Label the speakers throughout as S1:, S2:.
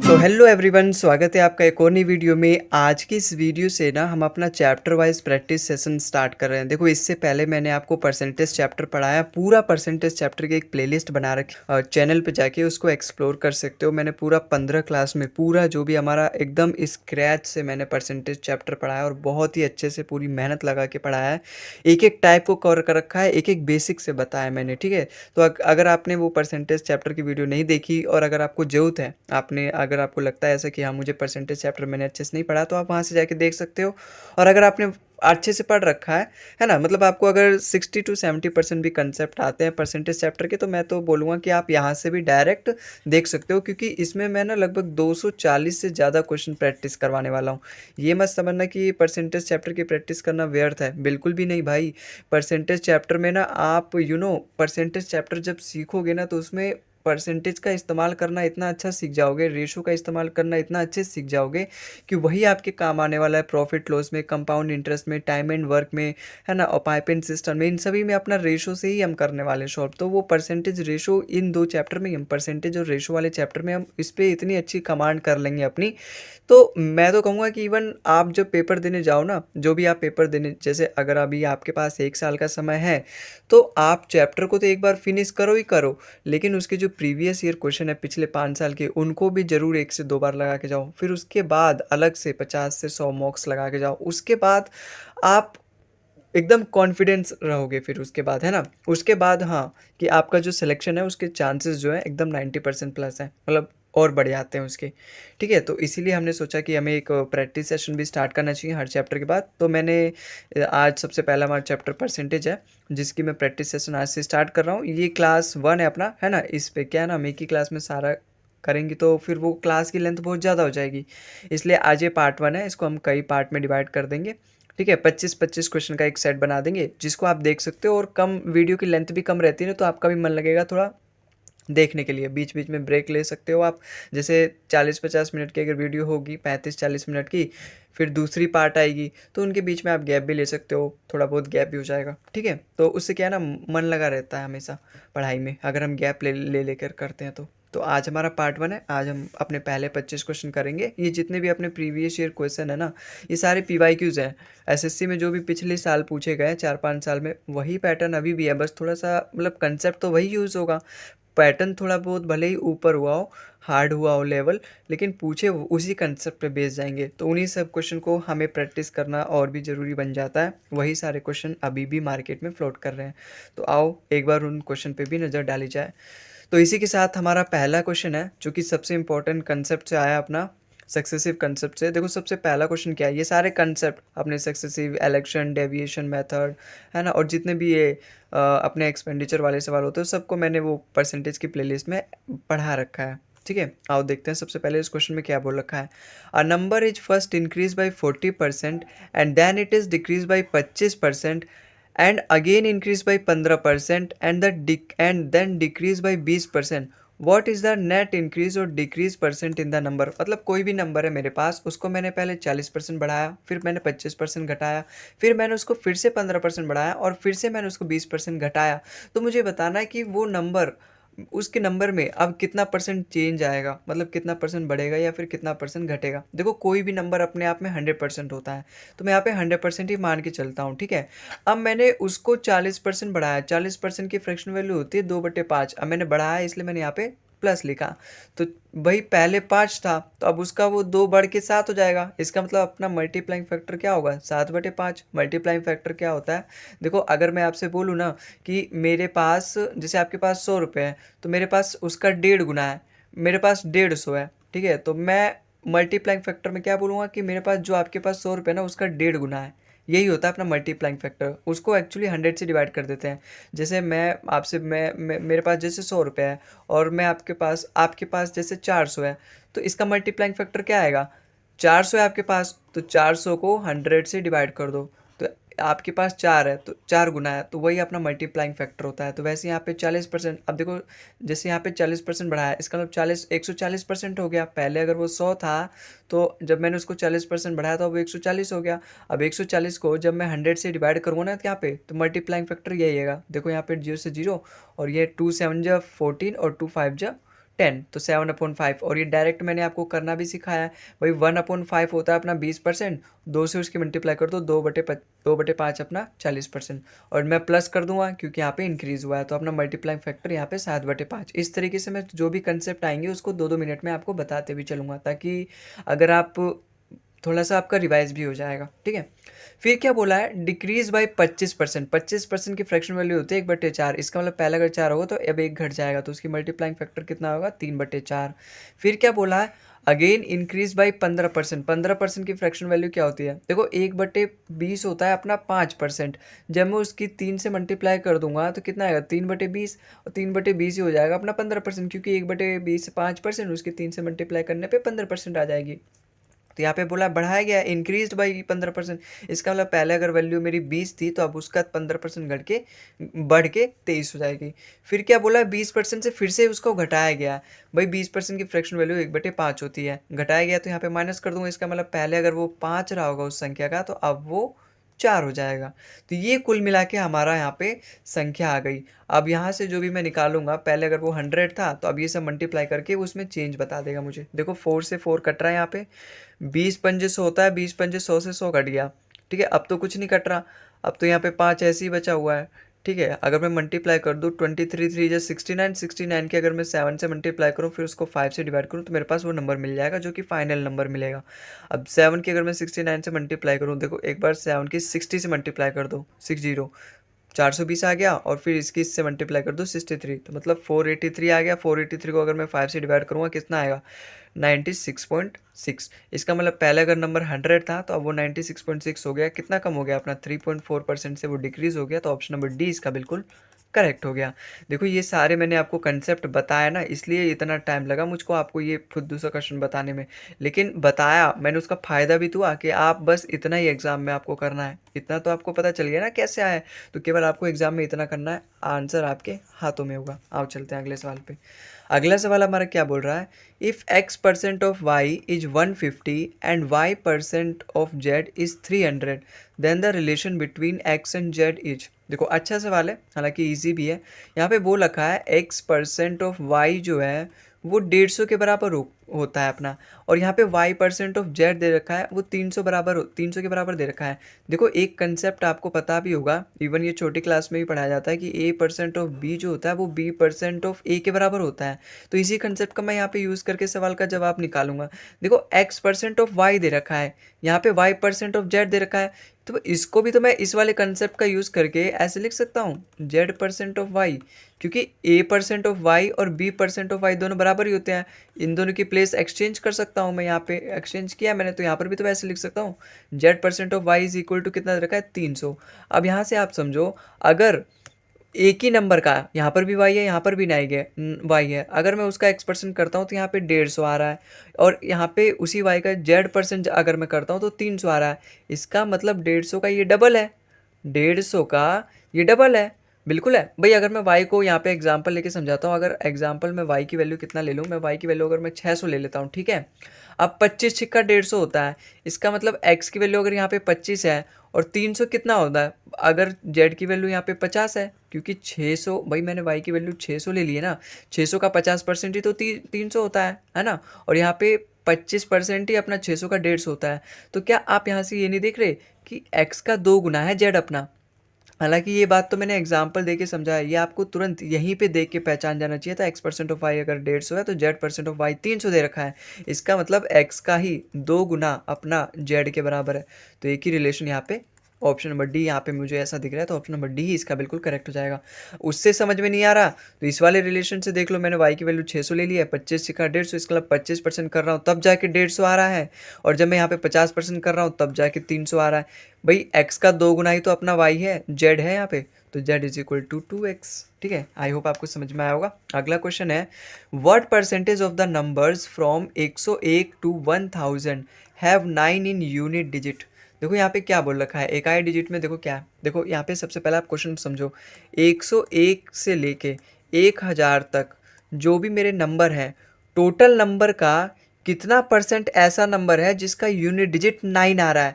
S1: तो hello everyone, स्वागत है आपका एक और नई वीडियो में। आज की इस वीडियो से ना हम अपना chapter wise practice session start कर रहे हैं। देखो, इससे पहले मैंने आपको परसेंटेज चैप्टर पढ़ाया, पूरा परसेंटेज चैप्टर की एक प्लेलिस्ट बना रखी, चैनल पे जाके उसको एक्सप्लोर कर सकते हो। मैंने पूरा 15 क्लास में पूरा जो भी हमारा एकदम स्क्रैच से मैंने परसेंटेज चैप्टर पढ़ाया और बहुत ही अच्छे से पूरी मेहनत लगा के पढ़ाया है। एक एक टाइप को कवर कर रखा है, एक एक बेसिक से बताया मैंने, ठीक है। तो अगर आपने वो परसेंटेज चैप्टर की वीडियो नहीं देखी और अगर आपको ज़रूरत है, अगर आपको लगता है ऐसा कि हाँ मुझे परसेंटेज चैप्टर मैंने अच्छे से नहीं पढ़ा, तो आप वहाँ से जाके देख सकते हो। और अगर आपने अच्छे से पढ़ रखा है ना, मतलब आपको अगर 60 to 70% भी कंसेप्ट आते हैं परसेंटेज चैप्टर के, तो मैं तो बोलूँगा कि आप यहाँ से भी डायरेक्ट देख सकते हो, क्योंकि इसमें मैं ना लगभग 240 से ज़्यादा क्वेश्चन प्रैक्टिस करवाने वाला हूँ। ये मत समझना कि परसेंटेज चैप्टर की प्रैक्टिस करना व्यर्थ है, बिल्कुल भी नहीं भाई। परसेंटेज चैप्टर में ना आप परसेंटेज चैप्टर जब सीखोगे ना, तो उसमें परसेंटेज का इस्तेमाल करना इतना अच्छा सीख जाओगे, रेशो का इस्तेमाल करना इतना अच्छे से सीख जाओगे कि वही आपके काम आने वाला है प्रॉफिट लॉस में, कंपाउंड इंटरेस्ट में, टाइम एंड वर्क में, है ना, और पाइप एंड सिस्टम में। इन सभी में अपना रेशो से ही हम करने वाले सॉल्व। तो वो परसेंटेज रेशो इन दो चैप्टर में, हम परसेंटेज और रेशो वाले चैप्टर में हम इस पर इतनी अच्छी कमांड कर लेंगे अपनी। तो मैं तो कहूँगा कि इवन आप जब पेपर देने जाओ ना, जो भी आप पेपर देने, जैसे अगर अभी आपके पास 1 साल का समय है, तो आप चैप्टर को तो एक बार फिनिश करो ही करो, लेकिन उसके जो प्रीवियस ईयर क्वेश्चन है पिछले 5 साल के, उनको भी जरूर 1 से 2 बार लगा के जाओ। फिर उसके बाद अलग से 50 से 100 मॉक्स लगा के जाओ। उसके बाद आप एकदम कॉन्फिडेंस रहोगे। फिर उसके बाद, है ना, उसके बाद हाँ, कि आपका जो सिलेक्शन है उसके चांसेस जो है एकदम 90% प्लस है, मतलब और बढ़ जाते हैं उसके। ठीक है, तो इसीलिए हमने सोचा कि हमें एक प्रैक्टिस सेशन भी स्टार्ट करना चाहिए हर चैप्टर के बाद। तो मैंने आज सबसे पहला हमारा चैप्टर परसेंटेज है, जिसकी मैं प्रैक्टिस सेशन आज से स्टार्ट कर रहा हूँ। ये क्लास 1 है अपना, है ना। इस पे क्या है ना, हम एक ही क्लास में सारा करेंगे तो फिर वो क्लास की लेंथ बहुत ज़्यादा हो जाएगी, इसलिए आज ये पार्ट 1 है। इसको हम कई पार्ट में डिवाइड कर देंगे, ठीक है। 25-25 क्वेश्चन का एक सेट बना देंगे, जिसको आप देख सकते हो। और कम वीडियो की लेंथ भी कम रहती है ना, तो आपका भी मन लगेगा थोड़ा देखने के लिए। बीच बीच में ब्रेक ले सकते हो आप, जैसे 40-50 मिनट की अगर वीडियो होगी, 35-40 मिनट की, फिर दूसरी पार्ट आएगी, तो उनके बीच में आप गैप भी ले सकते हो, थोड़ा बहुत गैप भी हो जाएगा, ठीक है। तो उससे क्या है ना, मन लगा रहता है हमेशा पढ़ाई में, अगर हम गैप ले लेकर करते हैं तो आज हमारा पार्ट 1 है। आज हम अपने पहले 25 क्वेश्चन करेंगे। ये जितने भी अपने प्रीवियस ईयर क्वेश्चन है ना, ये सारे PYQs हैं। एसएससी में जो भी पिछले साल पूछे गए 4-5 साल में, वही पैटर्न अभी भी है, बस थोड़ा सा मतलब कंसेप्ट तो वही यूज़ होगा। पैटर्न थोड़ा बहुत भले ही ऊपर हुआ हो, हार्ड हुआ हो लेवल, लेकिन पूछे उसी कंसेप्ट पे बेस जाएंगे। तो उन्हीं सब क्वेश्चन को हमें प्रैक्टिस करना और भी ज़रूरी बन जाता है। वही सारे क्वेश्चन अभी भी मार्केट में फ्लोट कर रहे हैं, तो आओ एक बार उन क्वेश्चन पे भी नज़र डाली जाए। तो इसी के साथ हमारा पहला क्वेश्चन है, जो कि सबसे इंपॉर्टेंट कंसेप्ट से आया अपना, सक्सेसिव कंसेप्ट से। देखो, सबसे पहला क्वेश्चन क्या है, ये सारे कंसेप्ट अपने सक्सेसिव, इलेक्शन, डेविएशन मेथड, है ना, और जितने भी ये अपने एक्सपेंडिचर वाले सवाल होते हैं, सबको मैंने वो परसेंटेज की प्लेलिस्ट में पढ़ा रखा है, ठीक है। आओ देखते हैं सबसे पहले इस क्वेश्चन में क्या बोल रखा है। A number is first increase by 40% and then it is decrease by 25% and again increase by 15% and then decrease by 20%। What is the net increase और decrease percent in the number. मतलब कोई भी number है मेरे पास, उसको मैंने पहले 40% बढ़ाया, फिर मैंने 25% घटाया, फिर मैंने उसको फिर से 15% बढ़ाया, और फिर से मैंने उसको 20% घटाया। तो मुझे बताना है कि वो नंबर, उसके नंबर में अब कितना परसेंट चेंज आएगा, मतलब कितना परसेंट बढ़ेगा या फिर कितना परसेंट घटेगा। देखो, कोई भी नंबर अपने आप में 100% होता है, तो मैं यहाँ पे 100% ही मान के चलता हूँ, ठीक है। अब मैंने उसको 40% बढ़ाया, 40% की फ्रैक्शन वैल्यू होती है 2/5। अब मैंने बढ़ाया, इसलिए मैंने यहाँ पे प्लस लिखा। तो भाई पहले 5 था, तो अब उसका वो 2 बढ़ के 7 हो जाएगा। इसका मतलब अपना मल्टीप्लाइंग फैक्टर क्या होगा, 7/5। मल्टीप्लाइंग फैक्टर क्या होता है, देखो अगर मैं आपसे बोलूँ ना कि मेरे पास, जैसे आपके पास 100 रुपये है, तो मेरे पास उसका 1.5 गुना है, मेरे पास 150 है, ठीक है। तो मैं मल्टीप्लाइंग फैक्टर में क्या बोलूँगा कि मेरे पास जो आपके पास 100 रुपये ना, उसका 1.5 गुना है। यही होता है अपना मल्टीप्लाइंग फैक्टर। उसको एक्चुअली 100 से डिवाइड कर देते हैं। जैसे मैं आपसे मेरे पास जैसे 100 रुपये है, और मैं आपके पास जैसे 400 है, तो इसका मल्टीप्लाइंग फैक्टर क्या आएगा, 400 है आपके पास, तो 400 को 100 से डिवाइड कर दो, तो आपके पास 4 है, तो 4 गुना है, तो वही अपना मल्टीप्लाइंग फैक्टर होता है। तो वैसे यहाँ पे 40%, अब देखो जैसे यहाँ पे 40% बढ़ाया, इसका मतलब 140% हो गया। पहले अगर वो 100 था, तो जब मैंने उसको 40% बढ़ाया था, वो 140 हो गया। अब 140 को जब मैं 100 से डिवाइड करूँगा ना यहाँ पे, तो मल्टीप्लाइंग फैक्टर यही आएगा। देखो यहाँ पे 0 से 0, और ये 2 7 जा 14 और 2 5 जा 10, तो 7/5। और ये डायरेक्ट मैंने आपको करना भी सिखाया है भाई। 1/5 होता है अपना 20%, 2 से उसकी मल्टीप्लाई कर दो, 2/5 अपना 40%। और मैं प्लस कर दूंगा क्योंकि यहाँ पे इंक्रीज हुआ है, तो अपना मल्टीप्लाइंग फैक्टर यहाँ पे 7/5। इस तरीके से मैं जो भी कंसेप्ट आएंगे उसको 2-2 मिनट में आपको बताते भी चलूँगा, ताकि अगर आप थोड़ा सा आपका रिवाइज भी हो जाएगा, ठीक है। फिर क्या बोला है, डिक्रीज बाई 25%। 25% की फ्रैक्शन वैल्यू होती है 1/4। इसका मतलब पहले अगर 4 होगा तो अब 1 घट जाएगा, तो उसकी मल्टीप्लाइंग फैक्टर कितना होगा, 3/4। फिर क्या बोला है, अगेन इंक्रीज बाई 15%। 15% की फ्रैक्शन वैल्यू क्या होती है, देखो 1/20 होता है अपना 5%। जब मैं उसकी 3 से मल्टीप्लाई कर दूंगा तो कितना आएगा, 3/20। और 3/20 ही हो जाएगा अपना 15%, क्योंकि 1/20 5%, उसकी 3 से मल्टीप्लाई करने पे 15% आ जाएगी। तो यहाँ पे बोला बढ़ाया गया, इंक्रीज बाई 15%। इसका मतलब पहले अगर वैल्यू मेरी 20 थी तो अब उसका 15% घट के बढ़ के 23 हो जाएगी। फिर क्या बोला, 20% से फिर से उसको घटाया गया। भाई 20% की फ्रैक्शन वैल्यू 1/5 होती है, घटाया गया तो यहाँ पे माइनस कर दूंगा। इसका मतलब पहले अगर वो 5 रहा होगा उस संख्या का, तो अब वो 4 हो जाएगा। तो ये कुल मिला के हमारा यहाँ पे संख्या आ गई। अब यहाँ से जो भी मैं निकालूंगा, पहले अगर वो 100 था तो अब ये सब मल्टीप्लाई करके उसमें चेंज बता देगा मुझे। देखो 4 से 4 कट रहा है यहाँ पे, 20 पंजे 100 होता है, 20 पंजे 100 से 100 कट गया, ठीक है। अब तो कुछ नहीं कट रहा, अब तो यहाँ पे 5 ऐसे ही बचा हुआ है, ठीक है। अगर मैं मल्टीप्लाई कर दूँ 23 3 जा 69, 69 के अगर मैं 7 से मल्टीप्लाई करूँ फिर उसको 5 से डिवाइड करूँ तो मेरे पास वो नंबर मिल जाएगा जो कि फाइनल नंबर मिलेगा। अब 7 की अगर मैं 69 से मल्टीप्लाई करूँ, देखो एक बार 7 की 60 से मल्टीप्लाई कर दो, 60, 420 आ गया, और फिर इसकी इससे मल्टीप्लाई कर दो 63, तो मतलब 483 आ गया। 483 को अगर मैं 5 से डिवाइड करूँगा कितना आएगा, 96.6। इसका मतलब पहले अगर नंबर 100 था तो अब वो 96.6 हो गया। कितना कम हो गया अपना, 3.4% से वो डिक्रीज हो गया। तो ऑप्शन नंबर डी इसका बिल्कुल करेक्ट हो गया। देखो ये सारे मैंने आपको कंसेप्ट बताया ना, इसलिए इतना टाइम लगा मुझको आपको ये खुद दूसरा क्वेश्चन बताने में, लेकिन बताया मैंने, उसका फ़ायदा भी तो हुआ कि आप बस इतना ही एग्ज़ाम में आपको करना है। इतना तो आपको पता चल गया ना कैसे आया है, तो केवल आपको एग्ज़ाम में इतना करना है, आंसर आपके हाथों में होगा। आओ चलते हैं अगले सवाल पे। अगला सवाल हमारा क्या बोल रहा है, if x% of y is 150 and y% of z is 300, then the relation between x and z is. देखो अच्छा सवाल है, हालांकि इजी भी है। यहाँ पे बोल रखा है x% ऑफ y जो है वो 150 के बराबर होता है अपना, और यहाँ पे y% ऑफ z दे रखा है वो 300 के बराबर दे रखा है। देखो एक कंसेप्ट आपको पता भी होगा, इवन ये छोटी क्लास में भी पढ़ाया जाता है कि a% ऑफ b जो होता है वो b% ऑफ a के बराबर होता है। तो इसी कंसेप्ट का मैं यहाँ पे यूज़ करके सवाल का जवाब निकालूंगा। देखो x% ऑफ y दे रखा है, यहाँ पे y% ऑफ z दे रखा है, तो इसको भी तो मैं इस वाले कंसेप्ट का यूज़ करके ऐसे लिख सकता हूँ, z% ऑफ y, क्योंकि a% ऑफ y और b% ऑफ y दोनों बराबर ही होते हैं। इन दोनों की प्लेस एक्सचेंज कर सकता हूँ मैं, यहाँ पे एक्सचेंज किया मैंने, तो यहाँ पर भी तो वैसे लिख सकता हूँ, z% of y is equal to कितना रखा है, 300। अब यहाँ से आप समझो, अगर एक ही नंबर का यहाँ पर भी y है, यहाँ पर भी y है, अगर मैं उसका x% करता हूँ तो यहाँ पे 150 आ रहा है, और यहाँ पे उसी y का z% अगर मैं करता हूँ तो 300 आ रहा है। इसका मतलब 150 का ये डबल है, 150 का ये डबल है, बिल्कुल है भाई। अगर मैं y को यहाँ पे एग्जांपल लेके समझाता हूँ, अगर एग्जांपल में y की वैल्यू कितना ले लूँ, मैं y की वैल्यू अगर मैं 600 ले लेता हूँ, ठीक है। अब 25 छिक्का 150 होता है, इसका मतलब x की वैल्यू अगर यहाँ पे 25 है और 300 कितना होता है, अगर z की वैल्यू यहाँ पे 50 है, क्योंकि 600 भाई मैंने y की वैल्यू 600 ले ली है ना, 600 का 50% ही तो 300 होता है ना, और यहाँ पे 25% ही अपना 600 का 150 होता है। तो क्या आप यहाँ से ये नहीं देख रहे कि x का 2 गुना है z अपना। हालांकि ये बात तो मैंने एग्जाम्पल देके समझाया, ये आपको तुरंत यहीं पे देख के पहचान जाना चाहिए था। x% ऑफ y अगर 150 है तो z% ऑफ y 300 दे रखा है, इसका मतलब x का ही 2 गुना अपना z के बराबर है। तो एक ही रिलेशन यहाँ पे ऑप्शन नंबर डी यहाँ पे मुझे ऐसा दिख रहा है, तो ऑप्शन नंबर डी ही इसका बिल्कुल करेक्ट हो जाएगा। उससे समझ में नहीं आ रहा तो इस वाले रिलेशन से देख लो, मैंने y की वैल्यू 600 ले लिया है, 25 सिक्का 150, इसका मतलब 25% कर रहा हूँ तब जाके 150 आ रहा है, और जब मैं यहाँ पे 50% कर रहा हूँ तब जाके 300 आ रहा है। भाई x का 2 गुना ही तो अपना y है, z है यहाँ पे, तो z is equal to 2x। ठीक है, आई होप आपको समझ में आया होगा। अगला क्वेश्चन है, what percentage of the numbers from 101 to 1000 have 9 in unit digit. देखो यहाँ पे क्या बोल रखा है, इकाई डिजिट में। देखो क्या है, देखो यहाँ पे सबसे पहले आप क्वेश्चन समझो, 101 से लेके 1000 तक जो भी मेरे नंबर हैं, टोटल नंबर का कितना परसेंट ऐसा नंबर है जिसका यूनिट डिजिट 9 आ रहा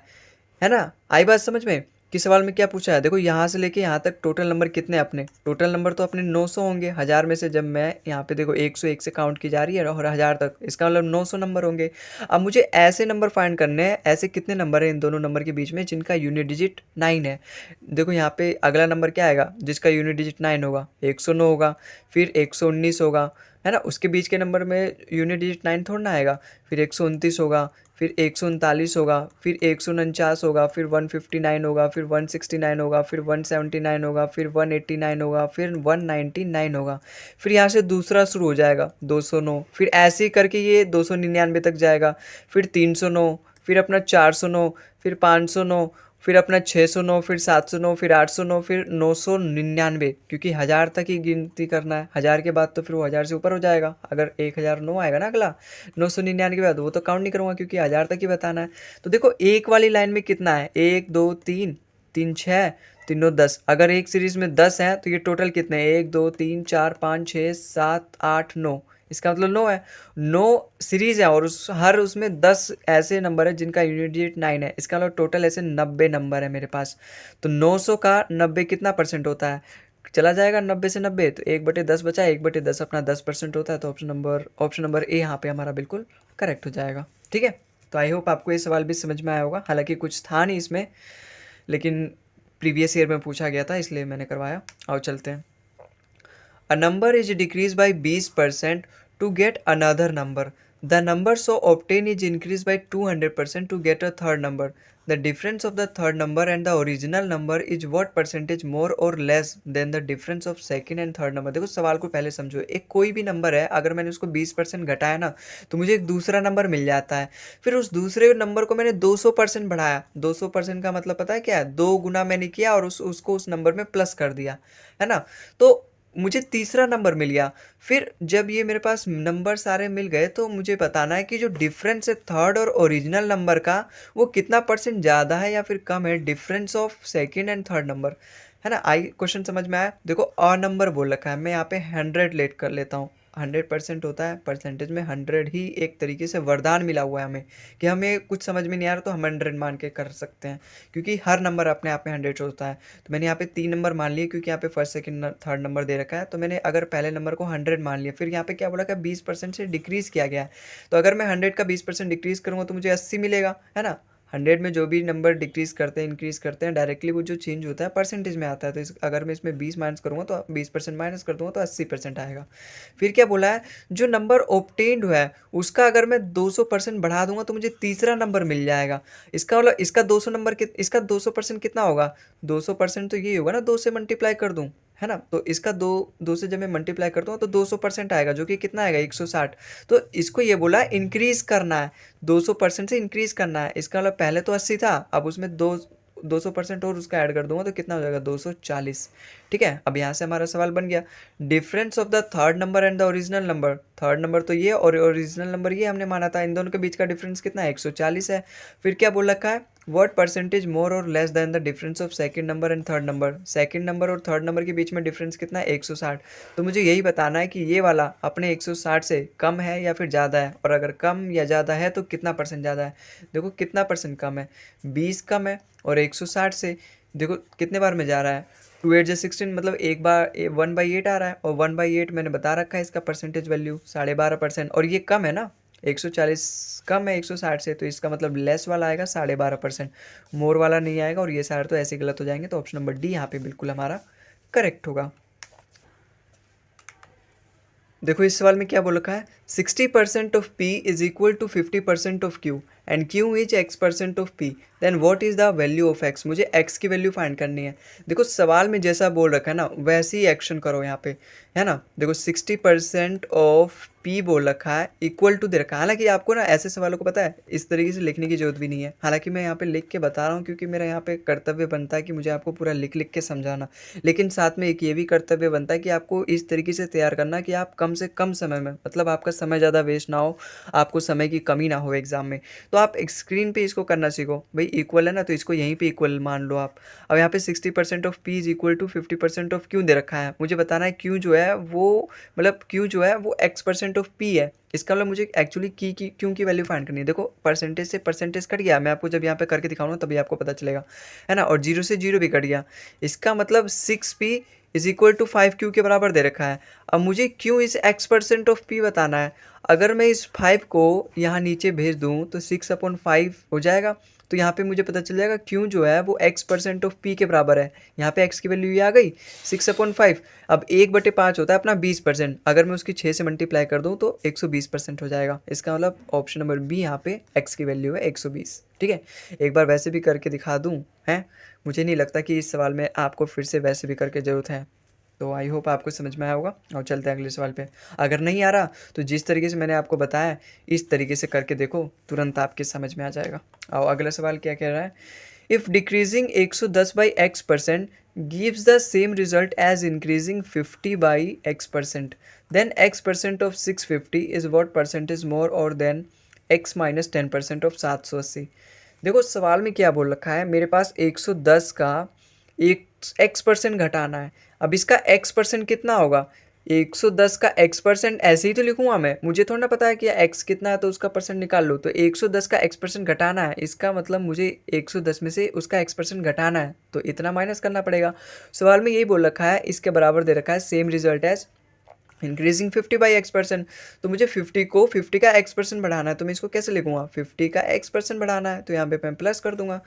S1: है ना। आई बात समझ में, कि सवाल में क्या पूछा है, देखो यहाँ से लेके यहाँ तक टोटल नंबर कितने अपने, टोटल नंबर तो अपने 900 होंगे। 1000 में से जब मैं यहाँ पे देखो 101 से काउंट की जा रही है और 1000 तक, इसका मतलब 900 नंबर होंगे। अब मुझे ऐसे नंबर फाइंड करने हैं, ऐसे कितने नंबर हैं इन दोनों नंबर के बीच में जिनका यूनिट डिजिट 9 है। देखो यहाँ पे अगला नंबर क्या आएगा जिसका यूनिट डिजिट 9 होगा, 109 होगा, फिर 119 होगा, है ना। उसके बीच के नंबर में यूनिट डिजिट 9 थोड़ा ना आएगा। फिर 129 होगा, फिर 139 होगा, फिर 149 होगा, फिर 159 होगा, फिर 169 होगा, फिर 179 होगा, फिर 189 होगा, फिर 199 होगा। फिर यहाँ से दूसरा शुरू हो जाएगा 209, फिर ऐसे ही करके ये 299 तक जाएगा, फिर 309, फिर अपना 409, फिर 509, फिर अपना 609, फिर 709, फिर 809, फिर 999, क्योंकि 1000 तक ही गिनती करना है। 1000 के बाद तो फिर वो 1000 से ऊपर हो जाएगा। अगर 1009 आएगा ना अगला 999 के बाद, वो तो काउंट नहीं करूँगा क्योंकि 1000 तक ही बताना है। तो देखो एक वाली लाइन में कितना है, 1 2 3, 3 6, 3 9 10। अगर एक सीरीज में 10 है तो ये टोटल कितने हैं, 1 2 3 4 5 6 7 8 9, इसका मतलब 9 है। 9 सीरीज है और हर उसमें 10 ऐसे नंबर है जिनका यूनिट डिजिट 9 है। इसका मतलब टोटल ऐसे 90 नंबर है मेरे पास। तो 900 का 90 कितना परसेंट होता है, चला जाएगा 90 से 90, तो 1/10 बचा, 1/10 अपना 10% होता है। तो ऑप्शन नंबर ए यहाँ पे हमारा बिल्कुल करेक्ट हो जाएगा। ठीक है, तो आई होप आपको ये सवाल भी समझ में आया होगा। हालांकि कुछ था नहीं इसमें, लेकिन प्रीवियस ईयर में पूछा गया था इसलिए मैंने करवाया। और चलते हैं। A number is decreased by 20% to get another number. The number so obtained is increased by 200% to get a third number. The difference of the third number and the original number is what percentage more or less than the difference of second and third number. देखो सवाल को पहले समझो। एक कोई भी number है, अगर मैंने उसको 20% घटाया ना तो मुझे एक दूसरा नंबर मिल जाता है। फिर उस दूसरे नंबर को मैंने 200% बढ़ाया। 200% का मतलब पता है क्या है, 2 गुना मैंने किया और उसको उस नंबर में प्लस कर दिया, है ना। तो मुझे तीसरा नंबर मिल गया। फिर जब ये मेरे पास नंबर सारे मिल गए तो मुझे बताना है कि जो डिफरेंस है थर्ड और ओरिजिनल नंबर का, वो कितना परसेंट ज़्यादा है या फिर कम है, difference of second and third number, है ना। आई क्वेश्चन समझ में आया। देखो अ नंबर बोल रखा है, मैं यहाँ पे 100 लेट कर लेता हूँ। 100% होता है, परसेंटेज में 100 ही एक तरीके से वरदान मिला हुआ है हमें, कि हमें कुछ समझ में नहीं आ रहा तो हम 100 मान के कर सकते हैं, क्योंकि हर नंबर अपने आप में 100 होता है। तो मैंने यहाँ पे 3 नंबर मान लिए, क्योंकि यहाँ पे फर्स्ट सेकंड थर्ड नंबर दे रखा है। तो मैंने अगर पहले नंबर को 100 मान लिया, फिर यहाँ पे क्या बोला कि 20% से डिक्रीज़ किया गया है। तो अगर मैं 100 का 20% डिक्रीज़ करूँगा तो मुझे 80 मिलेगा, है ना। 100 में जो भी नंबर डिक्रीज़ करते हैं इंक्रीज़ करते हैं, डायरेक्टली वो जो चेंज होता है परसेंटेज में आता है। तो अगर मैं इसमें 20 माइनस करूँगा तो 20% माइनस कर दूँगा तो 80% आएगा। फिर क्या बोला है, जो नंबर ऑब्टेन्ड हुआ है उसका अगर मैं 200% बढ़ा दूंगा तो मुझे तीसरा नंबर मिल जाएगा। इसका मतलब इसका 200% कितना होगा, 200% तो ये होगा ना, 2 से मल्टीप्लाई कर दूं, है ना। तो इसका 2 से जब मैं मल्टीप्लाई करता हूँ तो 200% आएगा, जो कि कितना आएगा 160। तो इसको ये बोला इंक्रीज करना है, 200% से इंक्रीज करना है। इसका मतलब पहले तो 80 था, अब उसमें 200% और उसका ऐड कर दूंगा तो कितना हो जाएगा 240। ठीक है, अब यहाँ से हमारा सवाल बन गया, difference of the third number and the original number. Third number तो ये और ओरिजिनल नंबर ये हमने माना था, इन दोनों के बीच का डिफरेंस कितना है 140 है। फिर क्या बोल रखा है, व्हाट परसेंटेज मोर और less than the difference of second number and third number. Second number और थर्ड नंबर के बीच में डिफरेंस कितना है 160। तो मुझे यही बताना है कि ये वाला अपने 160 से कम है या फिर ज़्यादा है, और अगर कम या ज़्यादा है तो कितना परसेंट ज़्यादा है। देखो कितना परसेंट कम है, 20 कम है, और 160 से देखो कितने बार में जा रहा है, 2 8 जा 16, मतलब एक बार 1/8 आ रहा है, और 1/8 मैंने बता रखा है इसका परसेंटेज वैल्यू 12.5%। और ये कम है ना, 140 कम है 160 से, तो इसका मतलब लेस वाला आएगा 12.5%, मोर वाला नहीं आएगा। और ये सारे तो ऐसे गलत हो जाएंगे, तो ऑप्शन नंबर डी यहाँ पे बिल्कुल हमारा करेक्ट होगा। देखो इस सवाल में क्या बोल रखा है, 60% of P is equal to 50% of Q and Q is x% of P, then what is the value of x। मुझे x की वैल्यू फाइंड करनी है। देखो सवाल में जैसा बोल रखा है ना वैसे ही एक्शन करो यहाँ पे, है ना। देखो 60% ऑफ p बोल रखा है, इक्वल टू दे रखा है। हालांकि आपको ना ऐसे सवालों को पता है इस तरीके से लिखने की जरूरत भी नहीं है, हालांकि मैं यहाँ पे लिख के बता रहा हूँ क्योंकि मेरा यहाँ पे कर्तव्य बनता है कि मुझे आपको पूरा लिख लिख के समझाना। लेकिन साथ में एक ये भी कर्तव्य बनता है कि आपको इस तरीके से तैयार करना कि आप कम से कम समय में, मतलब आपका समय ज़्यादा वेस्ट ना हो, आपको समय की कमी ना हो एग्जाम में। तो आप एक स्क्रीन पे इसको करना सीखो। भाई इक्वल है ना, तो इसको यहीं पे इक्वल मान लो आप। अब यहाँ पे 60% of P is equal to 50% of Q दे रखा है। मुझे बताना है क्यू जो है वो मतलब क्यू जो है वो x% ऑफ पी है। इसका मतलब मुझे एक्चुअली की क्यू की वैल्यू फाइंड करनी है। देखो परसेंटेज से परसेंटेज कट गया, मैं आपको जब यहाँ पे करके दिखाऊंगा तभी आपको पता चलेगा, है ना। और जीरो से जीरो भी कट गया। इसका मतलब 6p is equal to 5q के बराबर दे रखा है। अब मुझे q is x% of p बताना है। अगर मैं इस 5 को यहाँ नीचे भेज दूँ तो 6/5 हो जाएगा। तो यहाँ पे मुझे पता चल जाएगा q जो है वो x% ऑफ p के बराबर है। यहाँ पे x की वैल्यू ये आ गई 6/5। अब 1/5 होता है अपना 20%। अगर मैं उसकी 6 से मल्टीप्लाई कर दूँ तो 120% हो जाएगा। इसका मतलब ऑप्शन नंबर बी यहाँ पे x की वैल्यू है 120। ठीक है, एक बार वैसे भी करके दिखा दूँ है। मुझे नहीं लगता कि इस सवाल में आपको फिर से वैसे भी करके ज़रूरत है। तो आई होप आपको समझ में आया होगा। और चलते हैं अगले सवाल पे। अगर नहीं आ रहा तो जिस तरीके से मैंने आपको बताया इस तरीके से करके देखो, तुरंत आपके समझ में आ जाएगा। और अगला सवाल क्या कह रहा है, if decreasing 110 by x% gives the same result as increasing 50 by x%, then x% of 650 is what percentage more or than x minus 10% of 780। देखो सवाल में क्या बोल रखा है, मेरे पास 110 का एक x% घटाना है। अब इसका x% कितना होगा, 110 का x% ऐसे ही तो लिखूंगा मैं, मुझे थोड़ा ना पता है कि x कितना है तो उसका परसेंट निकाल लो। तो 110 का x% घटाना है, इसका मतलब मुझे 110 में से उसका x% घटाना है, तो इतना माइनस करना पड़ेगा। सवाल में यही बोल रखा है, इसके बराबर दे रखा है same result as increasing 50 by x%। तो मुझे 50 को 50 का x% बढ़ाना है, तो मैं इसको कैसे लिखूंगा, 50 का x% बढ़ाना है तो यहाँ पे मैं प्लस कर दूंगा।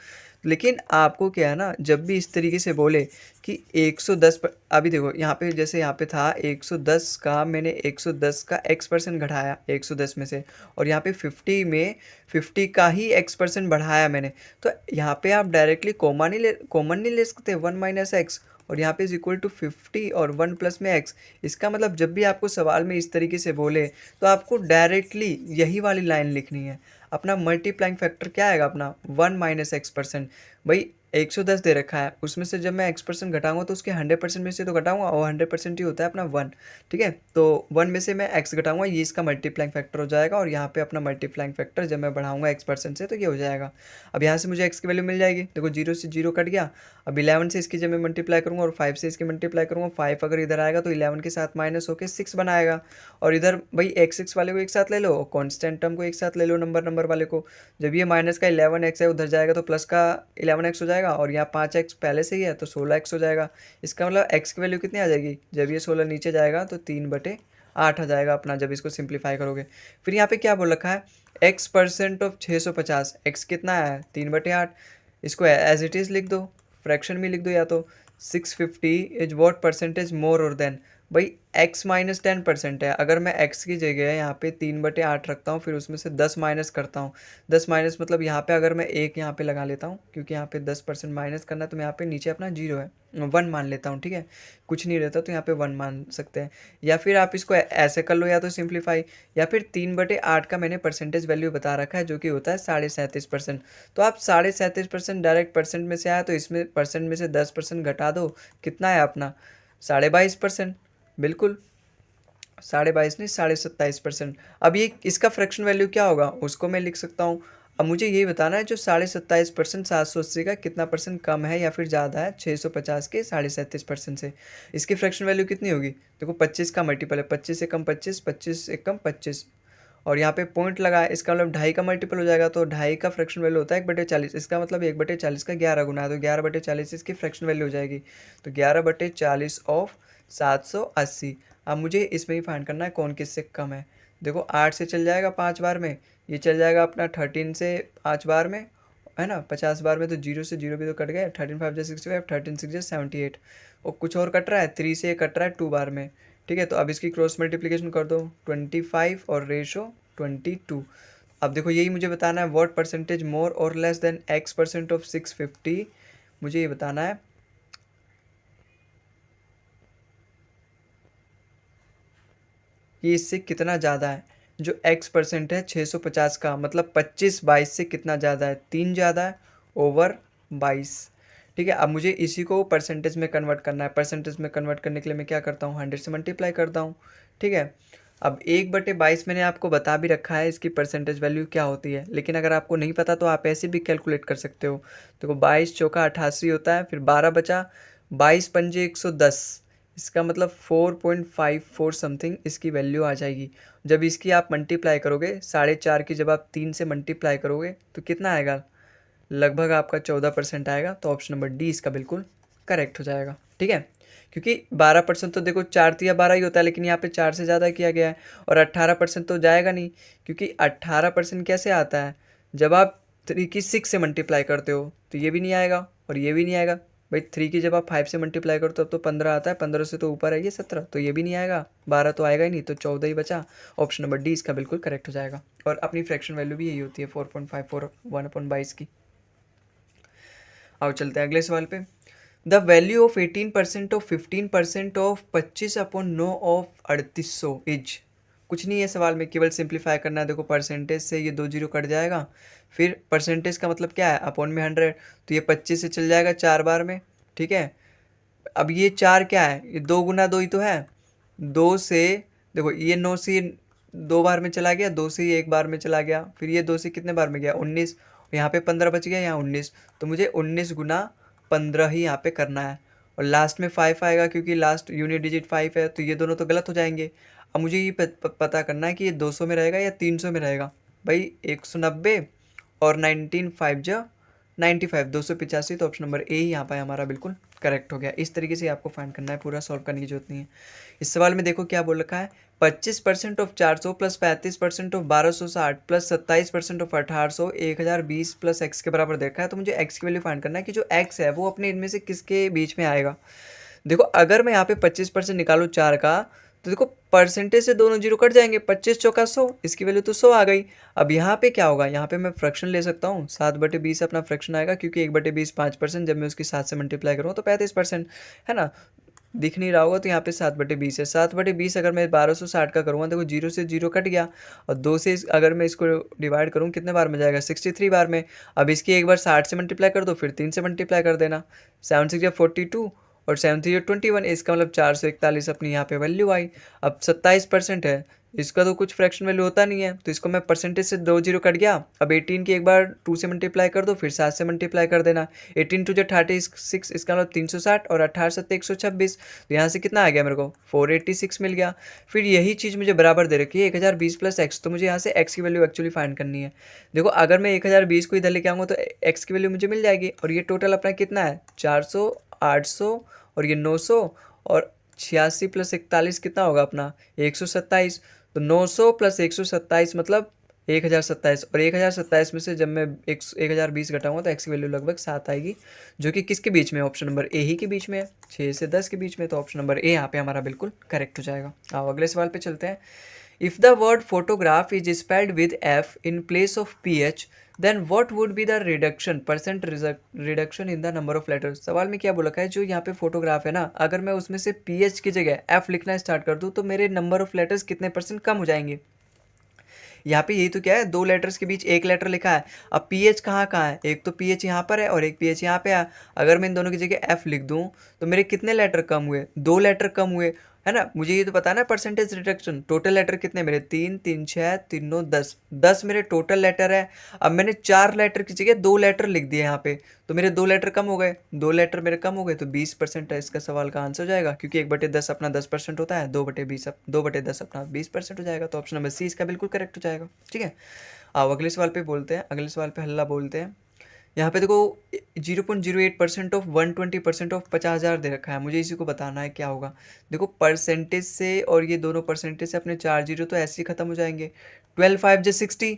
S1: लेकिन आपको क्या है ना, जब भी इस तरीके से बोले कि 110 पर, अभी देखो यहाँ पे जैसे यहाँ पे था 110 का, मैंने 110 का x% घटाया 110 में से, और यहाँ पे 50 में 50 का ही x% बढ़ाया मैंने। तो यहाँ पे आप डायरेक्टली कॉमन नहीं ले सकते, 1 माइनस एक्स, और यहाँ पे इज इक्वल टू 50 और 1 प्लस में x। इसका मतलब जब भी आपको सवाल में इस तरीके से बोले तो आपको डायरेक्टली यही वाली लाइन लिखनी है। अपना मल्टीप्लाइंग फैक्टर क्या आएगा अपना 1 माइनस x%। भाई 110 दे रखा है, उसमें से जब मैं x% घटाऊंगा तो उसके 100% में से तो घटाऊंगा, और 100% ही होता है अपना 1। ठीक है, तो 1 में से मैं x घटाऊंगा, ये इसका मल्टीप्लाइंग फैक्टर हो जाएगा। और यहाँ पे अपना मल्टीप्लाइंग फैक्टर जब मैं बढ़ाऊंगा x% से तो ये हो जाएगा। अब यहाँ से मुझे x की वैल्यू मिल जाएगी। देखो 0 से 0 कट गया। अब 11 से इसकी जब मैं मल्टीप्लाई करूँगा और 5 से इसकी मल्टीप्लाई करूँगा, 5 अगर इधर आएगा तो 11 के साथ माइनस होकर 6 बनाएगा। और इधर भाई x वाले को एक साथ ले लो, कॉन्स्टेंट टर्म को एक साथ ले लो, नंबर वाले को। जब ये माइनस का 11x है उधर जाएगा तो प्लस का 11x हो जाएगा, और यहाँ 5x पहले से ही है तो 16x हो जाएगा। इसका मतलब x की वैल्यू कितनी आ जाएगी, जब ये 16 नीचे जाएगा तो 3/8 आ जाएगा अपना, जब इसको सिंप्लीफाई करोगे। फिर यहाँ पे क्या बोल रखा है, x% ऑफ 650, x कितना है 3/8। इसको एज इट इज़ लिख दो, फ्रैक्शन में लिख दो, या तो 650 इज वॉट परसेंटेज मोर और देन। भाई x माइनस 10% है, अगर मैं x की जगह यहाँ पे 3/8 रखता हूँ, फिर उसमें से 10 माइनस करता हूँ। 10 माइनस मतलब यहाँ पे अगर मैं एक यहाँ पे लगा लेता हूँ, क्योंकि यहाँ पे 10% माइनस करना है, तो मैं यहाँ पे नीचे अपना 0 है 1 मान लेता हूँ। ठीक है, कुछ नहीं रहता तो यहाँ पे 1 मान सकते हैं। या फिर आप इसको ऐसे कर लो, या तो सिंप्लीफाई, या फिर 3/8 का मैंने परसेंटेज वैल्यू बता रखा है जो कि होता है 37.5%। तो आप 37.5% डायरेक्ट परसेंट में से आया, तो इसमें परसेंट में से 10% घटा दो, कितना है अपना 22.5%। बिल्कुल 22.5 नहीं 27.5%। अब ये इसका फ्रैक्शन वैल्यू क्या होगा उसको मैं लिख सकता हूँ। अब मुझे यही बताना है जो 27.5% 780 का कितना परसेंट कम है या फिर ज़्यादा है 650 के 37.5% से। इसकी फ्रैक्शन वैल्यू कितनी होगी, देखो 25 का मल्टीपल है, 25 से कम 25, 25 से कम 25, और यहाँ पे पॉइंट लगा है, इसका मतलब 2.5 का मल्टीपल हो जाएगा। तो 2.5 का फ्रैक्शन वैल्यू होता है 1/40, इसका मतलब 1/40 का 11 गुना है, तो 11/40 इसकी फ्रैक्शन वैल्यू हो जाएगी। तो 11/40 ऑफ 780। अब मुझे इसमें ही फाइंड करना है कौन किससे कम है। देखो 8 से चल जाएगा 5 बार में, ये चल जाएगा अपना 13 से 5 बार में, है ना 50 बार में, तो 0 से 0 भी तो कट गए, 13 5 65, 13 6 78, और कुछ और कट रहा है 3 से कट रहा है 2 बार में। ठीक है, तो अब इसकी क्रॉस मल्टीप्लिकेशन कर दो 25 और रेशो 22। अब देखो यही मुझे बताना है व्हाट परसेंटेज मोर और लेस देन x% ऑफ 650। मुझे ये बताना है कि इससे कितना ज़्यादा है। जो x% है 650 का, मतलब 25/22 से कितना ज़्यादा है, 3 ज़्यादा है ओवर 22। ठीक है, अब मुझे इसी को परसेंटेज में कन्वर्ट करना है। परसेंटेज में कन्वर्ट करने के लिए मैं क्या करता हूँ, 100 से मल्टीप्लाई करता हूँ। ठीक है, अब 1/22 मैंने आपको बता भी रखा है इसकी परसेंटेज वैल्यू क्या होती है, लेकिन अगर आपको नहीं पता तो आप ऐसे भी कैलकुलेट कर सकते हो। देखो 22 चौका 88 होता है, फिर 12 बचा, 22 पंजे 110, इसका मतलब 4.54 समथिंग इसकी वैल्यू आ जाएगी। जब इसकी आप मल्टीप्लाई करोगे 4.5 की जब आप 3 से मल्टीप्लाई करोगे तो कितना आएगा, लगभग आपका 14% आएगा। तो ऑप्शन नंबर डी इसका बिल्कुल करेक्ट हो जाएगा। ठीक है, क्योंकि 12% तो देखो 4 तिया 12 ही होता है, लेकिन यहाँ पे 4 से ज़्यादा किया गया है। और 18% तो जाएगा नहीं, क्योंकि 18% कैसे आता है, जब आप 3 की 6 से मल्टीप्लाई करते हो तो ये भी नहीं आएगा और ये भी नहीं आएगा। भाई 3 की जब आप 5 से मल्टीप्लाई करते हो तो 15 आता है, 15 से तो ऊपर है ये 17, तो ये भी नहीं आएगा, 12 तो आएगा ही नहीं, तो 14 ही बचा। ऑप्शन नंबर डी इसका बिल्कुल करेक्ट हो जाएगा। और अपनी फ्रैक्शन वैल्यू भी यही होती है 4.54 1/22 की। आओ चलते हैं अगले सवाल पे। The value of 18% of 15% of 25/9 of 3800 is, कुछ नहीं है सवाल में, केवल सिंप्लीफाई करना है। देखो परसेंटेज से ये 2 जीरो कट जाएगा, फिर परसेंटेज का मतलब क्या है, अपॉन में 100, तो ये 25 से चल जाएगा 4 बार में। ठीक है, अब ये 4 क्या है, ये 2 गुना 2 ही तो है। 2 से देखो ये 9 से 2 बार में चला गया, 2 से ये 1 बार में चला गया, फिर ये 2 से कितने बार में गया, 19, यहाँ पे 15 बच गया, यहाँ 19, तो मुझे 19 गुना 15 ही यहाँ पे करना है। और लास्ट में 5 आएगा, क्योंकि लास्ट यूनिट डिजिट 5 है, तो ये दोनों तो गलत हो जाएंगे। अब मुझे ये पता करना है कि ये 200 में रहेगा या 300 में रहेगा। भाई 190 और 19 5 जा 95, 285, तो ऑप्शन नंबर ए ही यहाँ पर हमारा बिल्कुल करेक्ट हो गया। इस तरीके से आपको फाइंड करना है, पूरा सॉल्व करने की जरूरत नहीं है। इस सवाल में देखो क्या बोल रखा है, 25% of 400 plus 35% of 1260 plus 27% of 1800 1020 plus x के बराबर देखा है। तो मुझे एक्स की वैल्यू फाइंड करना है कि जो एक्स है वो अपने इनमें से किसके बीच में आएगा। देखो अगर मैं यहाँ पे 25% निकालूँ 4 का, तो देखो परसेंटेज से दोनों जीरो कट जाएंगे, 25 चौका 100, इसकी वैल्यू तो 100 आ गई। अब यहाँ पे क्या होगा, यहाँ पे मैं फ्रैक्शन ले सकता हूँ, 7/20 अपना फ्रैक्शन आएगा, क्योंकि 1/20 5%, जब मैं उसकी 7 से मल्टीप्लाई करूँ तो 35% है ना, दिख नहीं रहा होगा, तो यहाँ पे 7/20 है। 7/20 अगर मैं 1260 का करूँगा, देखो जीरो से जीरो कट गया, और 2 से अगर मैं इसको डिवाइड करूँ कितने बार में जाएगा, 63 बार में। अब इसकी एक बार 60 से मल्टीप्लाई कर दो, फिर 3 से मल्टीप्लाई कर देना, 7 6 42 और 7 3 21, इसका मतलब 441 अपनी यहाँ पे वैल्यू आई। अब 27% है, इसका तो कुछ फ्रैक्शन वैल्यू होता नहीं है, तो इसको मैं परसेंटेज से 2 जीरो कट गया। अब 18 की एक बार 2 से मल्टीप्लाई कर दो, फिर 7 से मल्टीप्लाई कर देना, 18 2 36, इसका मतलब 360 और 18 7 126, तो यहाँ से कितना आ गया मेरे को, 486 मिल गया। फिर यही चीज़ मुझे बराबर दे रखी है 1020 प्लस एक्स, तो मुझे यहाँ से एक्स की वैल्यू एक्चुअली फाइंड करनी है। देखो अगर मैं 1020 को इधर लेके आऊँगा तो एक्स की वैल्यू मुझे मिल जाएगी, और ये टोटल अपना कितना है, 400 800 और ये 900 और 86 प्लस 41 कितना होगा अपना, 127। तो 900 प्लस 127 मतलब 1027, और 1027 में से जब मैं 1020 घटाऊंगा तो एक्स की वैल्यू लगभग 7 आएगी, जो कि किसके बीच में, ऑप्शन नंबर ए ही के बीच में है, 6 से 10 के बीच में। तो ऑप्शन नंबर ए यहाँ पे हमारा बिल्कुल करेक्ट हो जाएगा। आओ अगले सवाल पे चलते हैं। If the word photograph is spelled with F in place of P H, then what would be the reduction percent reduction in the number of letters. सवाल में क्या बोला है, जो यहाँ पे फोटोग्राफ है ना, अगर मैं उसमें से पी एच की जगह एफ लिखना स्टार्ट कर दूँ तो मेरे नंबर ऑफ लेटर्स कितने परसेंट कम हो जाएंगे। यहाँ पे यही तो क्या है, 2 लेटर्स के बीच 1 लेटर लिखा है। अब पी एच कहाँ कहाँ है, एक तो पी एच यहाँ पर है और एक पी एच यहाँ पे है। अगर मैं इन दोनों की जगह एफ लिख दूँ तो मेरे कितने लेटर कम हुए, 2 लेटर कम हुए, है ना। मुझे ये तो पता है ना परसेंटेज रिडक्शन, टोटल लेटर कितने मेरे, 3 3 6 3 9 10, 10 मेरे टोटल लेटर है। अब मैंने 4 लेटर की जगह 2 लेटर लिख दिए यहाँ पे, तो मेरे 2 लेटर कम हो गए, 2 लेटर मेरे कम हो गए, तो 20% है इसका सवाल का आंसर हो जाएगा, क्योंकि 1/10 अपना 10% होता है, 2/20 2/10 अपना 20% हो जाएगा। तो ऑप्शन नंबर सी इसका बिल्कुल करेक्ट हो जाएगा। ठीक है, आओ अगले सवाल पे बोलते हैं, अगले सवाल पे हल्ला बोलते हैं। यहाँ पे देखो 0.08% ऑफ 120% ऑफ 50,000 दे रखा है, मुझे इसी को बताना है क्या होगा। देखो परसेंटेज से और ये दोनों परसेंटेज से अपने 4 जीरो तो ऐसे ही खत्म हो जाएंगे। 12 5 जो 60,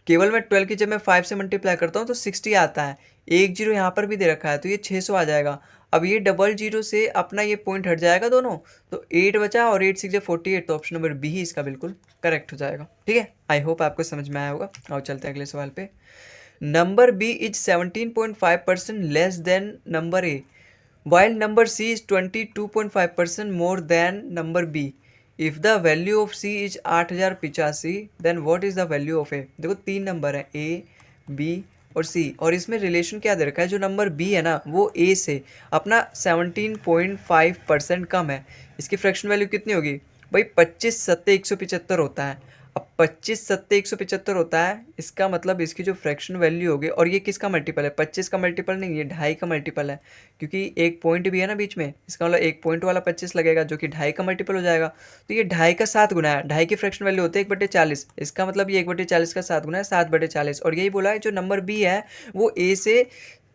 S1: केवल मैं 12 की जब मैं 5 से मल्टीप्लाई करता हूँ तो 60 आता है। एक जीरो यहाँ पर भी दे रखा है तो ये 600 आ जाएगा। अब ये डबल जीरो से अपना ये पॉइंट हट जाएगा दोनों, तो 8 बचा और 8 6 48, तो ऑप्शन नंबर बी ही इसका बिल्कुल करेक्ट हो जाएगा। ठीक है, आई होप आपको समझ में आया होगा। और चलते हैं अगले सवाल पे। Number B is 17.5% less than number A, while number C is 22.5% more than number B. If the value of C is 8085, then what is the value of A? देखो 3 नंबर है A, B और C, और इसमें relation क्या दे रखा है, जो number B है ना वो A से अपना 17.5% कम है। इसकी फ्रैक्शन वैल्यू कितनी होगी, भाई 25 सत्ते 175 होता है। अब 25 सत्ते 175 होता है, इसका मतलब इसकी जो फ्रैक्शन वैल्यू होगी, और ये किसका मल्टीपल है, 25 का मल्टीपल नहीं, ये 2.5 का मल्टीपल है, क्योंकि एक पॉइंट भी है ना बीच में, इसका मतलब एक पॉइंट वाला 25 लगेगा जो कि 2.5 का मल्टीपल हो जाएगा। तो ये 2.5 का 7 गुना है, 2.5 की फ्रैक्शन वैल्यू होती है 1/40, इसका मतलब ये 1/40 का 7 गुना है 7/40। और यही बोला है जो नंबर बी है वो ए से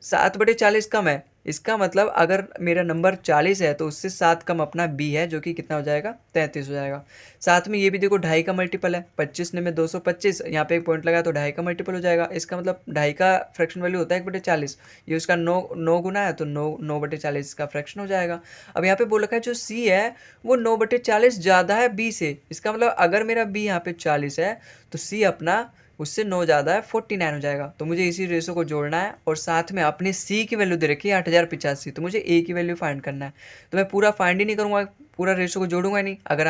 S1: 7/40 कम है। इसका मतलब अगर मेरा नंबर 40 है तो उससे 7 कम अपना बी है, जो कि कितना हो जाएगा, 33 हो जाएगा। साथ में ये भी देखो 2.5 का मल्टीपल है, 25 ने में 225, यहाँ पे एक पॉइंट लगा तो 2.5 का मल्टीपल हो जाएगा। इसका मतलब 2.5 का फ्रैक्शन वैल्यू होता है 1/40, ये उसका 9 गुना है तो 9/40 का फ्रैक्शन हो जाएगा। अब यहाँ पे बोल रखा है जो सी है वो 9/40 ज़्यादा है बी से। इसका मतलब अगर मेरा बी यहाँ पे 40 है तो सी अपना उससे 9 ज़्यादा है 49 हो जाएगा। तो मुझे इसी रेशो को जोड़ना है, और साथ में अपने सी की वैल्यू दे रखी है 8085, तो मुझे ए की वैल्यू फाइंड करना है। तो मैं पूरा फाइंड ही नहीं करूँगा, पूरा रेशो को जोड़ूंगा नहीं। अगर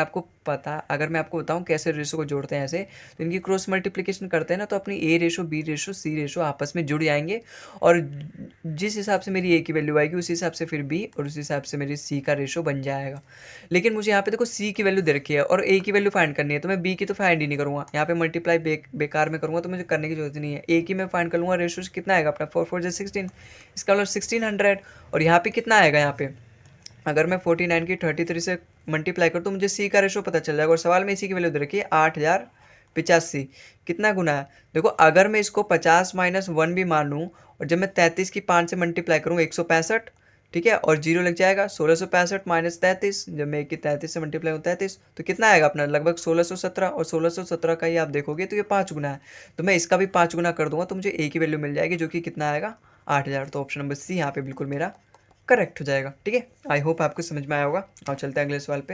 S1: मैं आपको बताऊं कैसे रेशो को जोड़ते हैं ऐसे, तो इनकी क्रॉस मल्टीप्लिकेशन करते हैं ना, तो अपनी ए रेशो बी रेशो सी रेशो आपस में जुड़ जाएंगे, और जिस हिसाब से मेरी ए की वैल्यू आएगी उसी हिसाब से फिर बी, और उसी हिसाब से मेरी सी का रेशो बन जाएगा। लेकिन मुझे यहाँ पे देखो सी की वैल्यू दे रखी है और ए की वैल्यू फाइंड करनी है, तो मैं बी की तो फाइंड ही नहीं करूँगा, यहाँ पे मल्टीप्लाई बेकार में करूँगा, तो मुझे करने की जरूरत नहीं है। ए की मैं फाइंड कर लूँगा, रेशो कितना आएगा अपना 4 4 16, इसका मतलब 1600। और यहाँ पे कितना आएगा, यहाँ पे अगर मैं 49 की 33 से मल्टीप्लाई करूँ तो मुझे सी का रेशो पता चल जाएगा। और सवाल में इसी की वैल्यू दे रखी है 8085, कितना गुना है। देखो अगर मैं इसको 50 - 1 भी मान लूँ, और जब मैं 33 की 5 से मल्टीप्लाई करूँ 165, ठीक है, और जीरो लग जाएगा, 1665 - 33, जब मैं 1 की 33 से मल्टीप्लाई हूँ 33, तो कितना आएगा अपना लगभग 1617। और 1617 का ही आप देखोगे तो ये 5 गुना है, तो मैं इसका भी 5 गुना कर दूंगा तो मुझे ए की वैल्यू मिल जाएगी, जो कि कितना आएगा 8000। तो ऑप्शन नंबर सी यहाँ पे बिल्कुल मेरा करेक्ट हो जाएगा। ठीक है, आई होप आपको समझ में आया होगा। और चलते हैं अगले सवाल पे।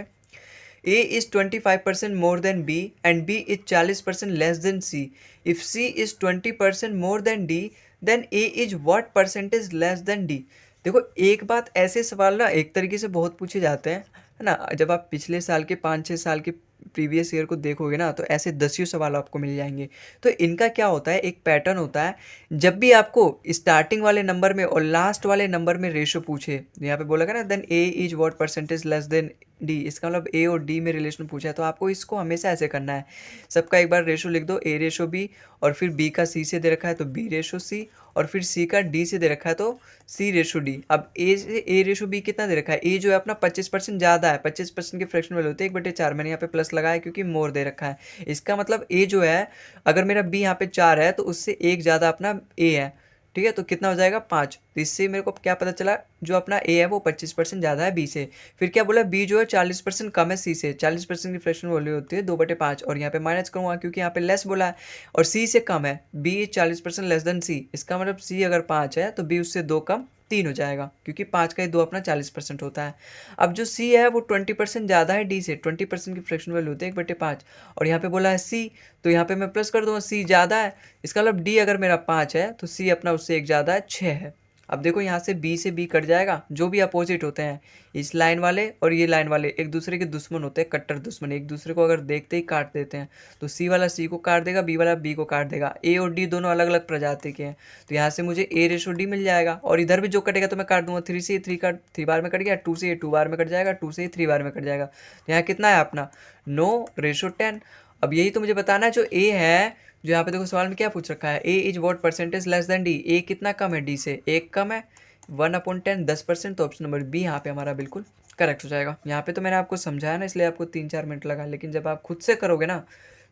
S1: A is 25% more than B and B is 40% less than C. If C is 20% more than D then A is what percentage less than D. देखो एक बात, ऐसे सवाल ना एक तरीके से बहुत पूछे जाते हैं, है ना। जब आप पिछले साल के 5-6 साल के प्रीवियस ईयर को देखोगे ना, तो ऐसे 10 सवाल आपको मिल जाएंगे। तो इनका क्या होता है, एक पैटर्न होता है, जब भी आपको स्टार्टिंग वाले नंबर में और लास्ट वाले नंबर में रेशो पूछे, यहाँ पे बोला ना then A is what percentage less than D, इसका मतलब ए और डी में रिलेशन पूछा है, तो आपको इसको हमेशा ऐसे करना है। सबका एक बार रेशो लिख दो, ए रेशो बी, और फिर बी का सी से दे रखा है तो बी रेशो सी, और फिर सी का डी से दे रखा है तो सी रेशो डी। अब ए से ए रेशो बी कितना दे रखा है, ए जो है अपना 25% ज़्यादा है, 25% की फ्रैक्शन वैल्यू होती है 1/4, मैंने यहाँ पे प्लस लगाया क्योंकि मोर दे रखा है। इसका मतलब ए जो है, अगर मेरा बी यहाँ पे 4 है तो उससे एक ज़्यादा अपना ए है, ठीक है, तो कितना हो जाएगा 5। तो इससे मेरे को क्या पता चला, जो अपना ए है वो 25% ज़्यादा है बी से। फिर क्या बोला, बी जो है 40% कम है सी से, 40% की फ्रैक्शन वैल्यू होती है 2/5, और यहाँ पे माइनस करूँगा क्योंकि यहाँ पे लेस बोला है, और सी से कम है, बी 40% लेस देन सी। इसका मतलब सी अगर 5 है तो बी उससे 2 कम 3 हो जाएगा, क्योंकि 5 का ही 2 अपना 40% होता है। अब जो सी है वो 20% ज़्यादा है डी से, 20% की फ्रैक्शन वैल्यू होती है 1/5, और यहाँ पे बोला है सी, तो यहाँ पे मैं प्लस कर दूंगा, सी ज़्यादा है, इसका मतलब डी अगर मेरा 5 है तो सी अपना उससे एक ज़्यादा है 6 है। अब देखो यहाँ से बी कट जाएगा, जो भी अपोजिट होते हैं, इस लाइन वाले और ये लाइन वाले एक दूसरे के दुश्मन होते हैं, कट्टर दुश्मन, एक दूसरे को अगर देखते ही काट देते हैं, तो सी वाला सी को काट देगा, बी वाला बी को काट देगा। ए और डी दोनों अलग अलग प्रजाति के हैं, तो यहाँ से मुझे ए रेशो डी मिल जाएगा, और इधर भी जो कटेगा तो मैं काट दूंगा, 3 से 3 का 3 बार में कट गया, 2 से 2 बार में कट जाएगा, 2 से 3 बार में कट जाएगा। तो यहाँ कितना है अपना 9:10। अब यही तो मुझे बताना है, जो ए है, जो यहाँ पे देखो सवाल में क्या पूछ रखा है, A is what percentage less than D, A कितना कम है डी से, एक कम है, 1/10 10%। तो ऑप्शन नंबर बी यहाँ पे हमारा बिल्कुल करेक्ट हो जाएगा। यहाँ पे तो मैंने आपको समझाया ना, इसलिए आपको 3-4 मिनट लगा, लेकिन जब आप खुद से करोगे ना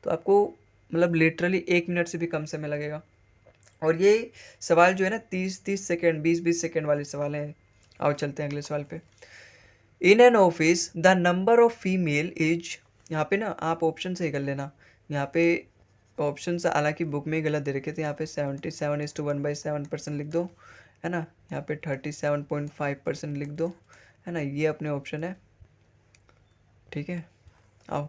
S1: तो आपको मतलब लिटरली 1 मिनट से भी कम समय लगेगा। और ये सवाल जो है ना 30-30 सेकेंड 20-20 सेकेंड वाले सवाल हैं। आओ चलते हैं अगले सवाल पे। In an office the number of female is, यहाँ पे ना आप ऑप्शन से ही कर लेना, यहाँ पे ऑप्शन हालांकि बुक में ही गलत दे रखे थे, यहाँ पे 77:1/7% लिख दो, है ना, यहाँ पे 37.5% लिख दो, है ना, ये अपने ऑप्शन है। ठीक है, आओ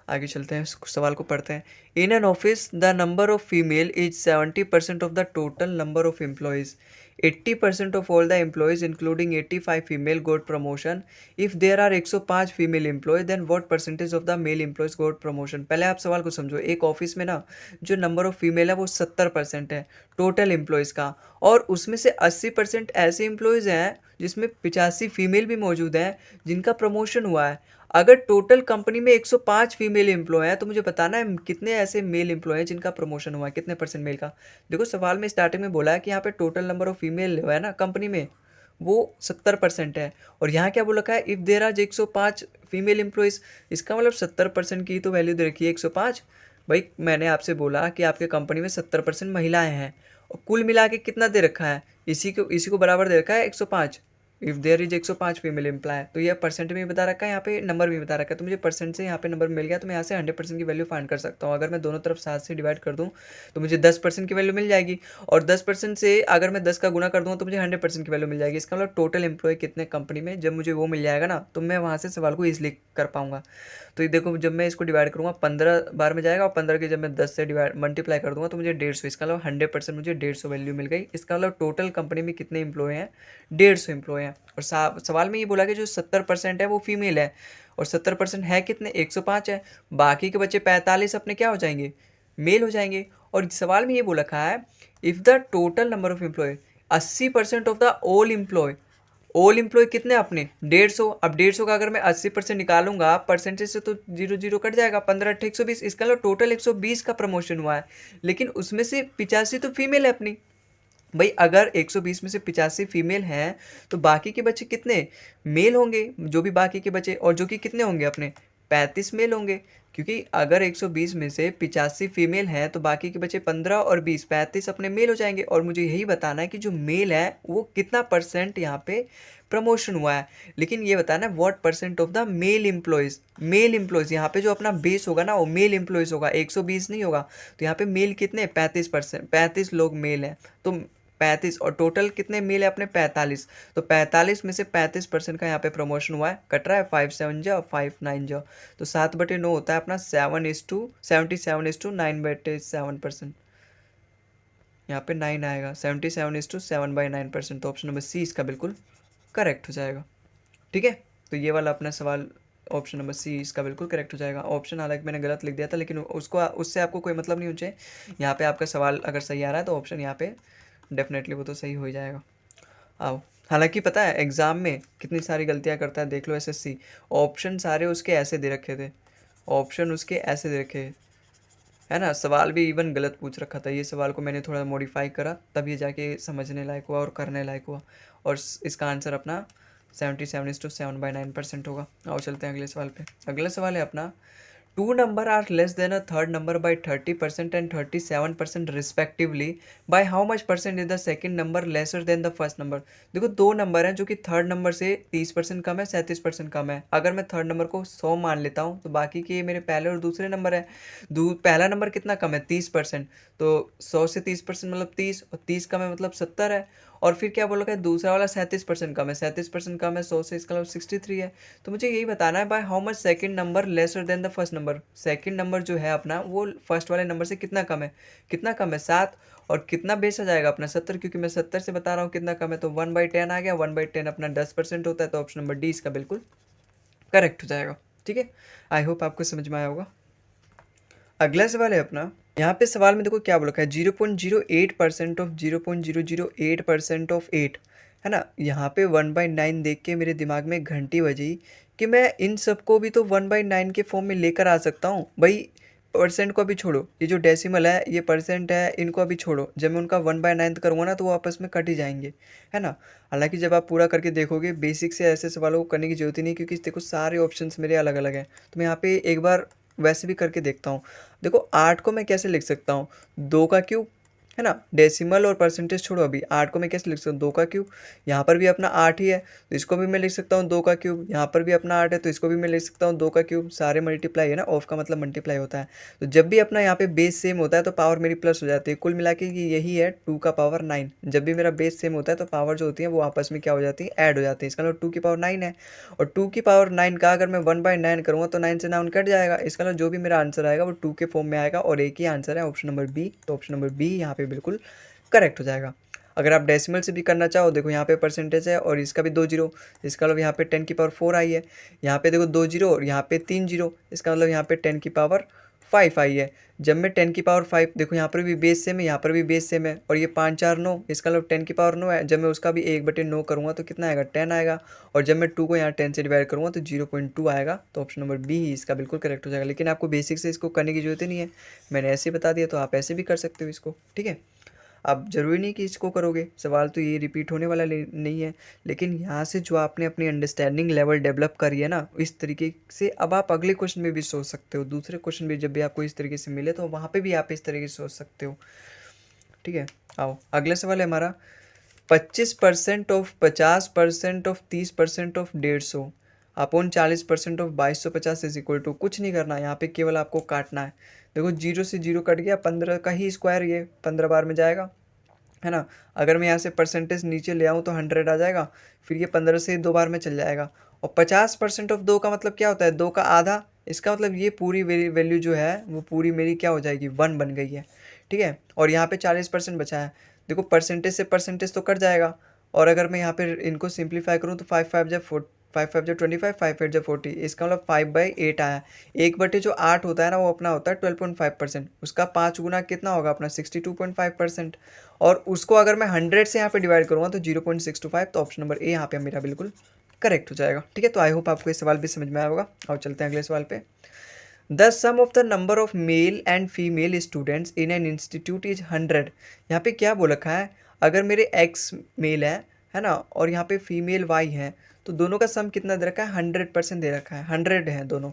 S1: आगे चलते हैं, इस सवाल को पढ़ते हैं। In an office the number of female is 70% of the total number of employees, 80% of all the employees including 85 female got promotion. If there are 105 female employees then what percentage of the male employees got promotion? पहले आप सवाल को समझो, एक office में ना जो number of female है वो 70% है टोटल एम्प्लॉयज़ का, और उसमें से 80% ऐसे एम्प्लॉयज़ हैं जिसमें 85 फीमेल भी मौजूद हैं जिनका प्रमोशन हुआ है। अगर टोटल कंपनी में 105 फीमेल एम्प्लॉय हैं तो मुझे बताना है कितने ऐसे मेल एम्प्लॉय हैं जिनका प्रमोशन हुआ है, कितने परसेंट मेल का। देखो सवाल में स्टार्टिंग में बोला है कि यहाँ पे टोटल नंबर ऑफ फीमेल है ना कंपनी में, वो 70% है। और यहाँ क्या बोल रखा है, if there are 105 female employees, इसका मतलब 70% की तो वैल्यू दे रखी है 105। भाई मैंने आपसे बोला कि आपके कंपनी में 70% महिलाएं हैं, और कुल मिला के कितना दे रखा है, इसी को बराबर दे रखा है 105। If there is 105 female employ, तो ये परसेंट में बता रखा है, यहाँ पे नंबर भी बता रखा है। तो मुझे परसेंट से यहाँ पे नंबर मिल गया, तो मैं यहाँ से 100% की वैल्यू फाइंड कर सकता हूँ। अगर मैं दोनों तरफ 7 से डिवाइड कर दूँ तो मुझे 10% की वैल्यू मिल जाएगी, और 10% से अगर मैं 10 का गुना कर दूँ तो मुझे 100% की वैल्यू मिल जाएगी। इसका मतलब टोटल एम्प्लॉय कितने कंपनी में, जब मुझे वो मिल जाएगा ना तो मैं वहाँ से सवाल को ईजिली कर पाऊंगा। तो ये देखो जब मैं इसको डिवाइड करूँगा 15 बार में जाएगा, और 15 के जब मैं 10 से डिवाइड मल्टीप्लाई कर दूंगा तो मुझे 150, इसका मतलब 100% मुझे 150 वैल्यू मिल गई। इसका मतलब टोटल कंपनी में कितने एम्प्लॉय हैं, 150 एम्प्लॉय हैं। और सवाल में ये बोला कि जो 70% है वो फीमेल है, और 70% है कितने, 105 है। बाकी के बच्चे 45 अपने क्या हो जाएंगे, मेल हो जाएंगे। और सवाल में ये बोला रखा है if the total number of employ 80% of the all employ कितने अपने 150। अब 150 का अगर मैं 80% निकालूंगा परसेंटेज से तो 0 0 कट जाएगा, 15 8 120, इसका मतलब टोटल 120 का प्रमोशन हुआ है, लेकिन उसमें से 85 तो फीमेल है अपनी। भाई अगर 120 में से 85 फीमेल हैं तो बाकी के बच्चे कितने मेल होंगे, जो भी बाकी के बच्चे, और जो कि कितने होंगे अपने 35 मेल होंगे। क्योंकि अगर 120 में से 85 फीमेल हैं तो बाकी के बच्चे 15 और 20 35 अपने मेल हो जाएंगे। और मुझे यही बताना है कि जो मेल है वो कितना परसेंट यहाँ पे प्रमोशन हुआ है। लेकिन ये बताना है what percent of the male employees यहाँ पे जो अपना बेस होगा ना वो मेल एम्प्लॉयज़ होगा, 120 नहीं होगा। तो यहाँ पे मेल कितने 35%, 35 लोग मेल हैं। तो 35, और टोटल कितने मेल है अपने 45। तो 45 में से 35% का यहाँ पे प्रमोशन हुआ है, कट रहा है 5 7 जा 5 9 जा, तो 7/9 होता है अपना 77/9/7%। यहाँ पे 9 आएगा, 77/7/9%। तो ऑप्शन नंबर सी इसका बिल्कुल करेक्ट हो जाएगा। ठीक है, तो ये वाला अपना सवाल ऑप्शन नंबर सी इसका बिल्कुल करेक्ट हो जाएगा। ऑप्शन हालांकि मैंने गलत लिख दिया था, लेकिन उससे आपको कोई मतलब नहीं होना चाहिए। यहाँ पे आपका सवाल अगर सही आ रहा है तो ऑप्शन यहाँ पे डेफिनेटली वो तो सही हो ही जाएगा। आओ, हालांकि पता है एग्ज़ाम में कितनी सारी गलतियाँ करता है, देख लो एसएससी। ऑप्शन सारे उसके ऐसे दे रखे थे, ऑप्शन उसके ऐसे दे रखे है ना, सवाल भी इवन गलत पूछ रखा था। ये सवाल को मैंने थोड़ा मॉडिफाई करा तब ये जाके समझने लायक हुआ और करने लायक हुआ। और इसका आंसर अपना 77/7/9% होगा। आओ चलते हैं अगले सवाल पे। अगला सवाल है अपना, two number are less than a third number by 30% and 37% respectively, by how much percent is the second number lesser than the first number. देखो दो नंबर हैं जो कि थर्ड नंबर से 30% कम है, 37% कम है। अगर मैं थर्ड नंबर को 100 मान लेता हूँ तो बाकी के मेरे पहले और दूसरे नंबर है। पहला नंबर कितना कम है 30%, तो 100 से 30% मतलब 30, और 30 कम है मतलब 70 है। और फिर क्या बोला है दूसरा वाला 37% कम है, 37% कम है 100 से, इसका मतलब 63 है। तो मुझे यही बताना है bye how much second number lesser than the first number. Second number जो है अपना वो फर्स्ट वाले नंबर से कितना कम है, कितना कम है 7, और कितना बेस आ जाएगा अपना 70, क्योंकि मैं 70 से बता रहा हूँ कितना कम है। तो 1/10 आ गया, 1/10 अपना 10% होता है। तो ऑप्शन नंबर डी इसका बिल्कुल करेक्ट हो जाएगा। ठीक है, आई होप आपको समझ में आया होगा। अगला सवाल है अपना, यहाँ पे सवाल में देखो क्या बोला है, 0.08% ऑफ 0.008% ऑफ 8 है ना। यहाँ पे 1/9 देख के मेरे दिमाग में घंटी बजी कि मैं इन सबको भी तो 1/9 के फॉर्म में लेकर आ सकता हूँ। भाई परसेंट को अभी छोड़ो, ये जो डेसिमल है ये परसेंट है, इनको अभी छोड़ो। जब मैं उनका 1/9 करूँगा ना तो वो आपस में कट ही जाएंगे, है ना। हालांकि जब आप पूरा करके देखोगे बेसिक से ऐसे सवालों को करने की जरूरत ही नहीं, क्योंकि देखो सारे ऑप्शंस मेरे अलग अलग हैं। तो मैं यहाँ पे एक बार वैसे भी करके देखता हूँ। देखो 8 को मैं कैसे लिख सकता हूँ, 2 का क्यूब, है ना। डेसिमल और परसेंटेज छोड़ो, अभी 8 को मैं कैसे लिख सकता हूँ, 2 का क्यूब। यहाँ पर भी अपना 8 ही है तो इसको भी मैं लिख सकता हूँ 2 का क्यूब। यहाँ पर भी अपना 8 है तो इसको भी मैं लिख सकता हूँ 2 का क्यूब। सारे मल्टीप्लाई है ना, ऑफ का मतलब मल्टीप्लाई होता है। तो जब भी अपना यहाँ पे बेस सेम होता है तो पावर मेरी प्लस हो जाती है। कुल मिला के यही है 2 का पावर 9। जब भी मेरा बेस सेम होता है तो पावर जो होती है वो आपस में क्या हो जाती है, ऐड हो जाती है। इसका मतलब 2 की पावर 9 है, और 2 की पावर 9 का अगर मैं 1/9 करूँगा तो 9 से 9 कट जाएगा। इसका मतलब जो भी मेरा आंसर आएगा वो 2 के फॉर्म में आएगा, और एक ही आंसर है ऑप्शन नंबर बी। तो ऑप्शन नंबर बी यहाँ पे बिल्कुल करेक्ट हो जाएगा। अगर आप डेसिमल से भी करना चाहो, देखो यहाँ पे परसेंटेज है और इसका भी 2 जीरो, इसका मतलब यहाँ पे 10 की पावर 4 आई है। यहाँ पे देखो 2 जीरो और यहाँ पे 3 जीरो, इसका मतलब यहाँ पे 10 की पावर 5 आई है। जब मैं 10⁵ देखो यहाँ पर भी बेस सेम है, यहाँ पर भी बेस सेम है, और ये 5 4 9, इसका मतलब 10⁹ है। जब मैं उसका भी 1/9 करूँगा तो कितना आएगा, 10 आएगा। और जब मैं 2 को यहाँ 10 से डिवाइड करूँगा तो 0.2 आएगा। तो ऑप्शन नंबर बी ही इसका बिल्कुल करेक्ट हो जाएगा। लेकिन आपको बेसिक से इसको करने की जरूरत ही नहीं है, मैंने ऐसे ही बता दिया, तो आप ऐसे भी कर सकते हो इसको, ठीक है। अब ज़रूरी नहीं कि इसको करोगे, सवाल तो ये रिपीट होने वाला नहीं है, लेकिन यहाँ से जो आपने अपनी अंडरस्टैंडिंग लेवल डेवलप करी है ना, इस तरीके से अब आप अगले क्वेश्चन में भी सोच सकते हो। दूसरे क्वेश्चन भी जब भी आपको इस तरीके से मिले तो वहाँ पे भी आप इस तरीके से सोच सकते हो, ठीक है। आओ अगला सवाल है हमारा, 25% of 50% of 30% of 150 upon 40% of 2250 is equal to, कुछ नहीं करना यहाँ पे, केवल आपको काटना है। देखो 0 से 0 कट गया, 15 का ही स्क्वायर, ये 15 बार में जाएगा, है ना। अगर मैं यहाँ से परसेंटेज नीचे ले आऊँ तो 100 आ जाएगा, फिर ये 15 से 2 बार में चल जाएगा। और 50% ऑफ 2 का मतलब क्या होता है, 2 का आधा, इसका मतलब ये पूरी वैल्यू जो है वो पूरी मेरी क्या हो जाएगी, 1 बन गई है, ठीक है। और यहाँ पे 40% बचा है, देखो परसेंटेज से परसेंटेज तो कट जाएगा। और अगर मैं यहाँ पे इनको सिंप्लीफाई करूँ तो 5 5 जब 25, 5 8 जब 40, इसका मतलब 5/8 आया। 1 जो 8 होता है ना, वो अपना होता है 12.5%, उसका 5 गुना कितना होगा अपना 62.5%। और उसको अगर मैं 100 से यहाँ पे डिवाइड करूँगा तो 0.625, तो ऑप्शन नंबर ए यहाँ पे मेरा बिल्कुल करेक्ट हो जाएगा, ठीक है। तो आई होप आपको ये सवाल भी समझ में आया होगा। और चलते हैं अगले सवाल पे। The sum of the number of male and female students in an institute is 100। यहाँ पे क्या बोल रखा है, अगर मेरे एक्स मेल है ना, और यहाँ पे फीमेल वाई है, तो दोनों का सम कितना दे रखा है, 100% दे रखा है, 100 है दोनों,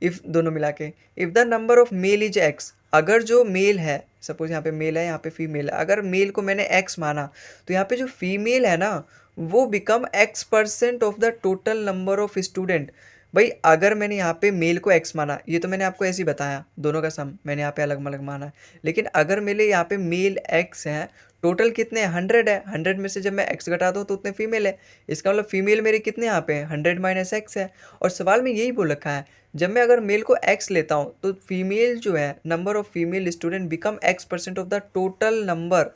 S1: इफ़ दोनों मिला के। If the number of mail is x, अगर जो मेल है, सपोज यहाँ पे मेल है, यहाँ पे फीमेल है, अगर मेल को मैंने एक्स माना, तो यहाँ पे जो फीमेल है ना, वो become X% of the total number of student. भाई अगर मैंने यहाँ पे मेल को एक्स माना, ये तो मैंने आपको ऐसे ही बताया, दोनों का सम मैंने यहाँ पे अलग अलग माना है। लेकिन अगर मेरे यहाँ पे मेल एक्स है, टोटल कितने हैं, 100 है, 100 में से जब मैं एक्स घटा दूँ तो उतने फीमेल है, इसका मतलब फीमेल मेरे कितने यहाँ पे 100 माइनस एक्स है। और सवाल में यही बोल रखा है, जब मैं अगर मेल को एक्स लेता हूँ तो फीमेल जो है, number of female student become X% of the total number.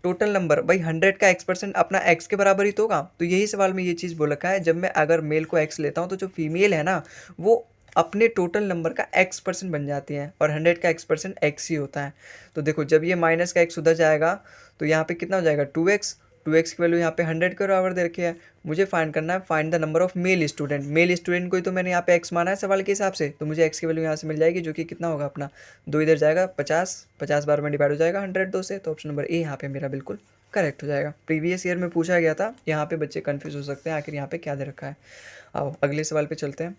S1: Total number भाई 100 का X% अपना एक्स के बराबर ही तो होगा। तो यही सवाल में ये चीज़ बोल रखा है, जब मैं अगर मेल को एक्स लेता हूँ तो जो फीमेल है ना, वो अपने टोटल नंबर का X% बन जाती है, और 100 का X% एक्स ही होता है। तो देखो जब ये माइनस का एक्स उधर जाएगा तो यहाँ पे कितना हो जाएगा, 2x। 2x की वैल्यू यहाँ पे 100 के बराबर दे रखी है। मुझे फाइंड करना है, find the number of male student. Male student को ही तो मैंने यहाँ पे एक्स माना है सवाल के हिसाब से, तो मुझे एक्स की वैल्यू यहाँ से मिल जाएगी, जो कि कितना होगा अपना 2 इधर जाएगा, 50 बार में डिवाइड हो जाएगा 100 2 से। तो ऑप्शन नंबर ए यहाँ पे मेरा बिल्कुल करेक्ट हो जाएगा। प्रीवियस ईयर में पूछा गया था, यहाँ पे बच्चे कंफ्यूज हो सकते हैं आखिर यहाँ पे क्या दे रखा है। आओ अगले सवाल पे चलते हैं।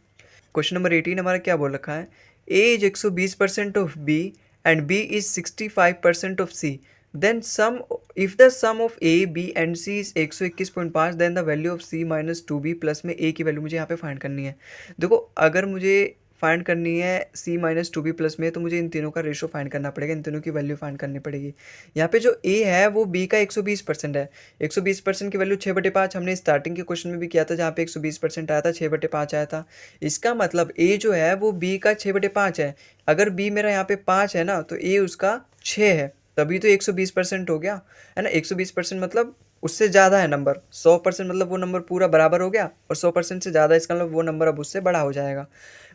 S1: क्वेश्चन नंबर 18 हमारा क्या बोल रखा है, A is 120% of B and B is 65% of C, then sum, if the sum of A B and C is 121.5, then the value of C minus 2b plus में ए की value मुझे यहाँ पे फाइंड करनी है। देखो अगर मुझे फाइंड करनी है सी माइनस 2b प्लस में, तो मुझे इन तीनों का रेशो फाइंड करना पड़ेगा, इन तीनों की वैल्यू फाइंड करनी पड़ेगी। यहाँ पे जो ए है वो बी का 120% है, 120% की वैल्यू 6/5 हमने स्टार्टिंग के क्वेश्चन में भी किया था, जहाँ पे 120% आया था, 6/5 आया था। इसका मतलब ए जो है वो बी का 6/5 है। अगर बी मेरा यहाँ पे 5 है ना, तो ए उसका 6 है, तभी तो 120% हो गया, है ना। 120% मतलब उससे ज़्यादा है नंबर, 100% मतलब वो नंबर पूरा बराबर हो गया, और 100% से ज़्यादा, इसका मतलब वो नंबर अब उससे बड़ा हो जाएगा।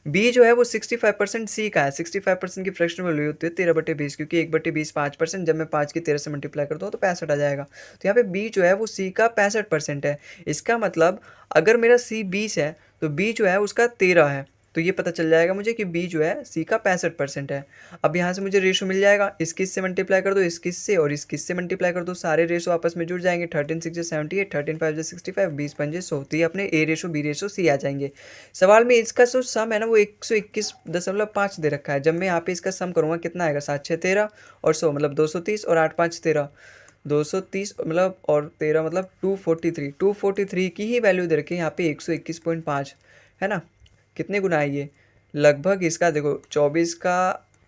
S1: बी जो है वो 65% सी का है। 65% की फ्रैक्शनल वैल्यू होती है 13/20, क्योंकि 1/20 5%, जब मैं 5 की 13 से मल्टीप्लाई करता हूँ तो 65 आ जाएगा। तो यहाँ पे बी जो है वो सी का 65% है। इसका मतलब अगर मेरा सी 20 है तो बी जो है उसका 13 है। तो ये पता चल जाएगा मुझे कि बी जो है सी का 65% है। अब यहाँ से मुझे रेशो मिल जाएगा, इस किस से मल्टीप्लाई कर दो, इस किस से और इस किस से मल्टीप्लाई कर दो, सारे रेशो आपस में जुड़ जाएंगे। 13 6 78, 13 5 65, 20 5 100, तो ये अपने ए रेशो बी रेशो सी आ जाएंगे। सवाल में इसका जो सम है ना वो 121.5 दे रखा है। जब मैं यहाँ पे इसका सम करूँगा कितना आएगा, 7 6 13 और 100 मतलब 230, और 8 5 13, 230 मतलब, और 13 मतलब 243 की ही वैल्यू दे रखी है यहाँ पे 121.5, है ना। कितने गुना है ये, लगभग इसका देखो 24 का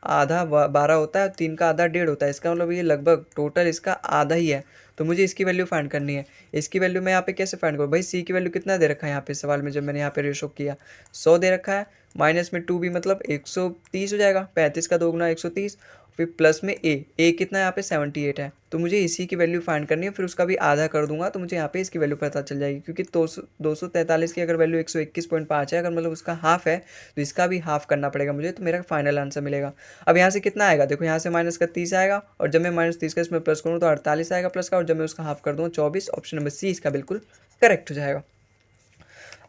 S1: आधा 12 होता है, 3 का आधा 1.5 होता है, इसका मतलब ये लगभग टोटल इसका आधा ही है। तो मुझे इसकी वैल्यू फाइंड करनी है। इसकी वैल्यू मैं यहाँ पे कैसे फाइंड करूँ भाई, सी की वैल्यू कितना दे रखा है यहाँ पे सवाल में, जब मैंने यहाँ पे रेशो किया 100 दे रखा है, माइनस में 2b मतलब 130 हो जाएगा, 35 का 2 गुना 130, फिर प्लस में ए कितना है यहाँ पे 78 है, तो मुझे इसी की वैल्यू फाइंड करनी है। फिर उसका भी आधा कर दूंगा तो मुझे यहाँ पे इसकी वैल्यू पता चल जाएगी, क्योंकि 243 की अगर वैल्यू 121.5 है, अगर मतलब उसका हाफ है तो इसका भी हाफ करना पड़ेगा मुझे, तो मेरा फाइनल आंसर मिलेगा। अब यहाँ से कितना आएगा, देखो यहाँ से माइनस का 30 आएगा, और जब मैं माइनस 30 का इसमें प्लस करूँ तो 48 आएगा प्लस का, और जब मैं उसका हाफ कर दूँ 24। ऑप्शन नंबर सी इसका बिल्कुल करेक्ट हो जाएगा।